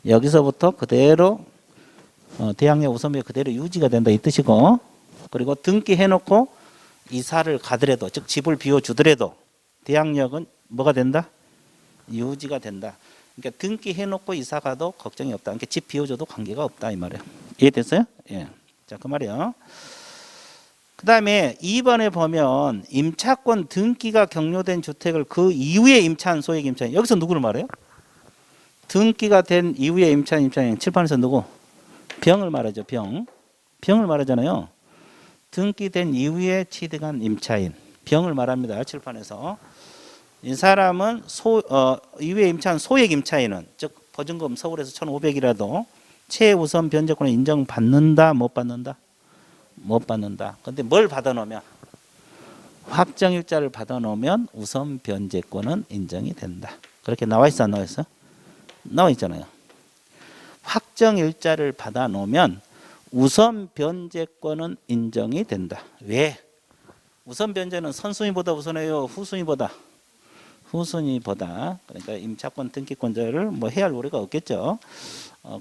여기서부터 그대로 대항력 우선변 그대로 유지가 된다, 이 뜻이고. 그리고 등기해놓고 이사를 가더라도, 즉 집을 비워주더라도 대항력은 뭐가 된다? 유지가 된다. 그러니까 등기해놓고 이사 가도 걱정이 없다. 그러니까 집 비워줘도 관계가 없다, 이 말이에요. 이해됐어요? 예. 자, 그 말이에요. 그 다음에 2번에 보면 임차권 등기가 격려된 주택을 그 이후에 임차한 소액 임차인. 여기서 누구를 말해요? 등기가 된 이후에 임차인. 칠판에서 누구? 병을 말하죠. 병을 말하잖아요. 등기된 이후에 취득한 임차인 병을 말합니다. 칠판에서 이 사람은 이후에 임차한 소액 임차인은 즉 보증금 서울에서 1,500이라도 최우선 변제권을 인정받는다 못 받는다? 못 받는다. 근데 뭘 받아놓으면 확정일자를 받아놓으면 우선 변제권은 인정이 된다. 그렇게 나와 있어 안 나와 있어? 나와 있잖아요. 확정일자를 받아놓으면 우선 변제권은 인정이 된다. 왜? 우선 변제는 선순위보다 우선해요? 후순위보다? 후순위보다. 그러니까 임차권 등기권자를 뭐 해야 할 우려가 없겠죠.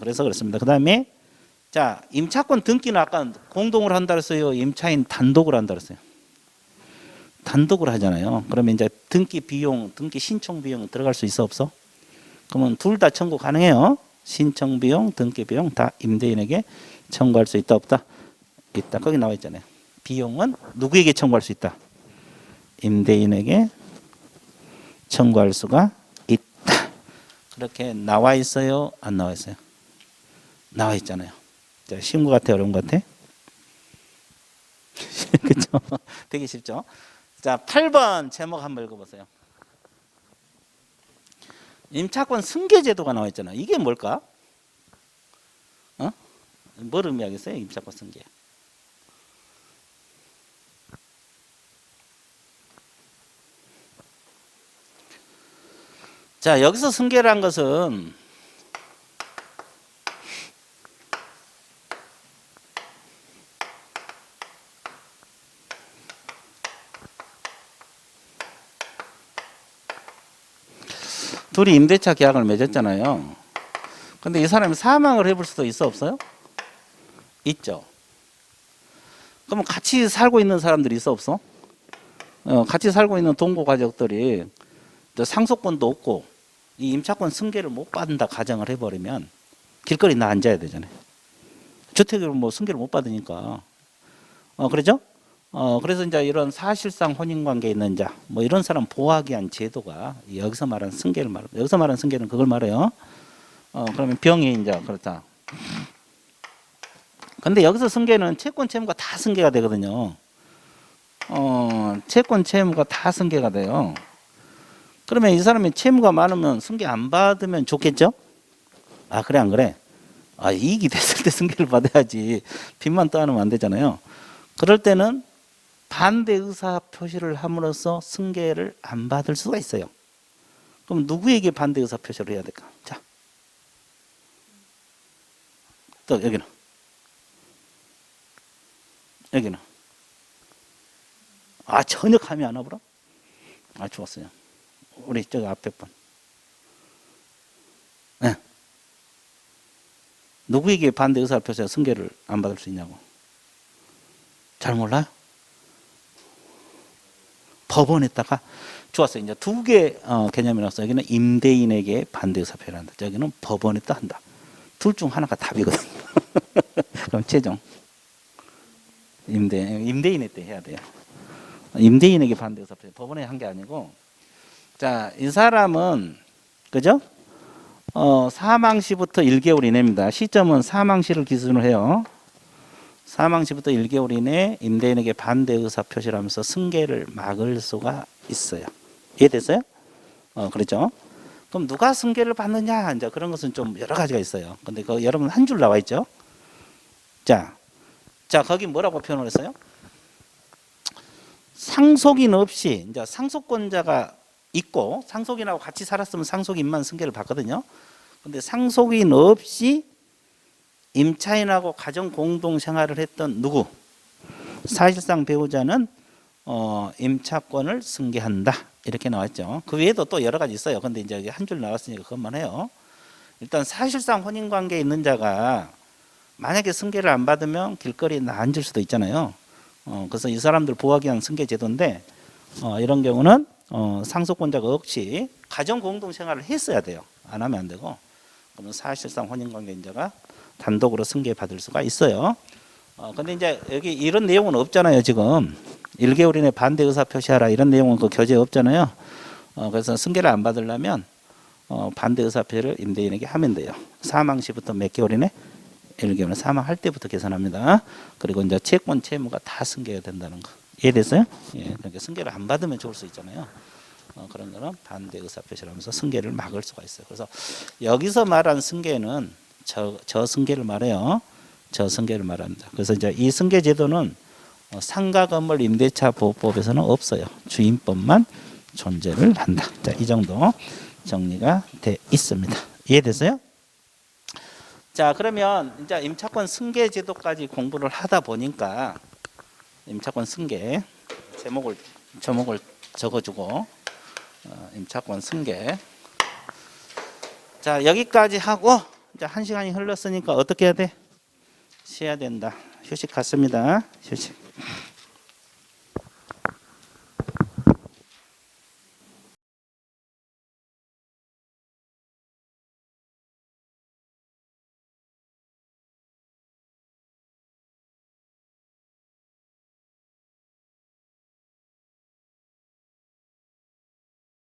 그래서 그렇습니다. 그 다음에 자, 임차권 등기는 아까 공동으로 한다 그랬어요? 임차인 단독으로 한다 그랬어요? 단독으로 하잖아요. 그러면 이제 등기 비용, 등기 신청 비용 들어갈 수 있어 없어? 그러면 둘 다 청구 가능해요. 신청 비용, 등기 비용 다 임대인에게 청구할 수 있다 없다? 있다. 거기 나와 있잖아요. 비용은 누구에게 청구할 수 있다? 임대인에게 청구할 수가 있다. 그렇게 나와 있어요? 안 나와 있어요? 나와 있잖아요. 자, 쉬운 것 같아요? 어려운 것 같아? 그렇죠? 되게 쉽죠? 자, 8번 제목 한번 읽어보세요. 임차권 승계 제도가 나와 있잖아요. 이게 뭘까? 뭘 의미하겠어요? 임차권 승계. 자, 여기서 승계란 것은 둘이 임대차 계약을 맺었잖아요. 근데 이 사람이 사망을 해볼 수도 있어 없어요? 있죠. 그러면 같이 살고 있는 사람들이 있어 없어? 같이 살고 있는 동거 가족들이 상속권도 없고 이 임차권 승계를 못 받는다 가정을 해버리면 길거리 나 앉아야 되잖아요. 주택을 뭐 승계를 못 받으니까. 그러죠? 그래서 이제 이런 사실상 혼인관계에 있는 자, 뭐 이런 사람 보호하기 위한 제도가 여기서 말하는 승계를 말합니다. 여기서 말하는 승계는 그걸 말해요. 그러면 병이 이제 그렇다. 근데 여기서 승계는 채권 채무가 다 승계가 되거든요. 채권 채무가 다 승계가 돼요. 그러면 이 사람이 채무가 많으면 승계 안 받으면 좋겠죠? 아, 그래 안 그래? 이익이 됐을 때 승계를 받아야지. 빚만 떠안으면 안 되잖아요. 그럴 때는 반대 의사 표시를 함으로써 승계를 안 받을 수가 있어요. 그럼 누구에게 반대 의사 표시를 해야 될까? 자, 또 여기는 전혀 감이 안 와버려? 좋았어요. 우리 저기 앞에 분. 네. 누구에게 반대 의사 표시가 승계를 안 받을 수 있냐고? 잘 몰라요? 법원에다가 좋았어요. 이제 두 개 개념이 나왔어요. 여기는 임대인에게 반대 의사 표시를 한다. 여기는 법원에다 한다. 둘 중 하나가 답이거든요. 그럼 최종 임대인에 때 해야 돼요. 임대인에게 반대 의사 표시 법원에 한 게 아니고, 자, 이 사람은 그죠? 사망 시부터 1개월 이내입니다. 시점은 사망 시를 기준으로 해요. 사망 시부터 1개월 이내 임대인에게 반대 의사 표시를 하면서 승계를 막을 수가 있어요. 이해됐어요? 그렇죠? 그럼 누가 승계를 받느냐? 이제 그런 것은 좀 여러 가지가 있어요. 근데 그 여러분 한 줄 나와 있죠? 자, 거기 뭐라고 표현을 했어요? 상속인 없이, 이제 상속권자가 있고 상속인하고 같이 살았으면 상속인만 승계를 받거든요. 근데 상속인 없이 임차인하고 가정 공동 생활을 했던 누구? 사실상 배우자는 임차권을 승계한다. 이렇게 나왔죠. 그 외에도 또 여러 가지 있어요. 근데 이제 여기 한 줄 나왔으니까 그것만 해요. 일단 사실상 혼인 관계에 있는 자가 만약에 승계를 안 받으면 길거리에 앉을 수도 있잖아요. 그래서 이 사람들 보호하기 위한 승계 제도인데 이런 경우는 상속권자가 없이 가정 공동 생활을 했어야 돼요. 안 하면 안 되고. 그러면 사실상 혼인 관계인 자가 단독으로 승계 받을 수가 있어요. 근데 이제 여기 이런 내용은 없잖아요. 지금 1개월 이내 반대 의사 표시하라 이런 내용은 그 교재에 없잖아요. 그래서 승계를 안 받으려면 반대 의사 표시를 임대인에게 하면 돼요. 사망 시부터 몇 개월 이내? 예를 들면 사망할 때부터 계산합니다. 그리고 이제 채권 채무가 다 승계가 된다는 거. 이해됐어요? 예, 그러니까 승계를 안 받으면 죽을 수 있잖아요. 그런 거는 반대 의사 표시를 하면서 승계를 막을 수가 있어요. 그래서 여기서 말한 승계는 저 승계를 말해요. 저 승계를 말합니다. 그래서 이제 이 승계 제도는 상가 건물 임대차 보호법에서는 없어요. 주임법만 존재를 한다. 자, 이 정도 정리가 돼 있습니다. 이해됐어요? 자, 그러면 이제 임차권 승계 제도까지 공부를 하다 보니까 임차권 승계 제목을 적어주고 임차권 승계. 자, 여기까지 하고 이제 1시간이 흘렀으니까 어떻게 해야 돼? 쉬어야 된다. 휴식 갔습니다. 휴식.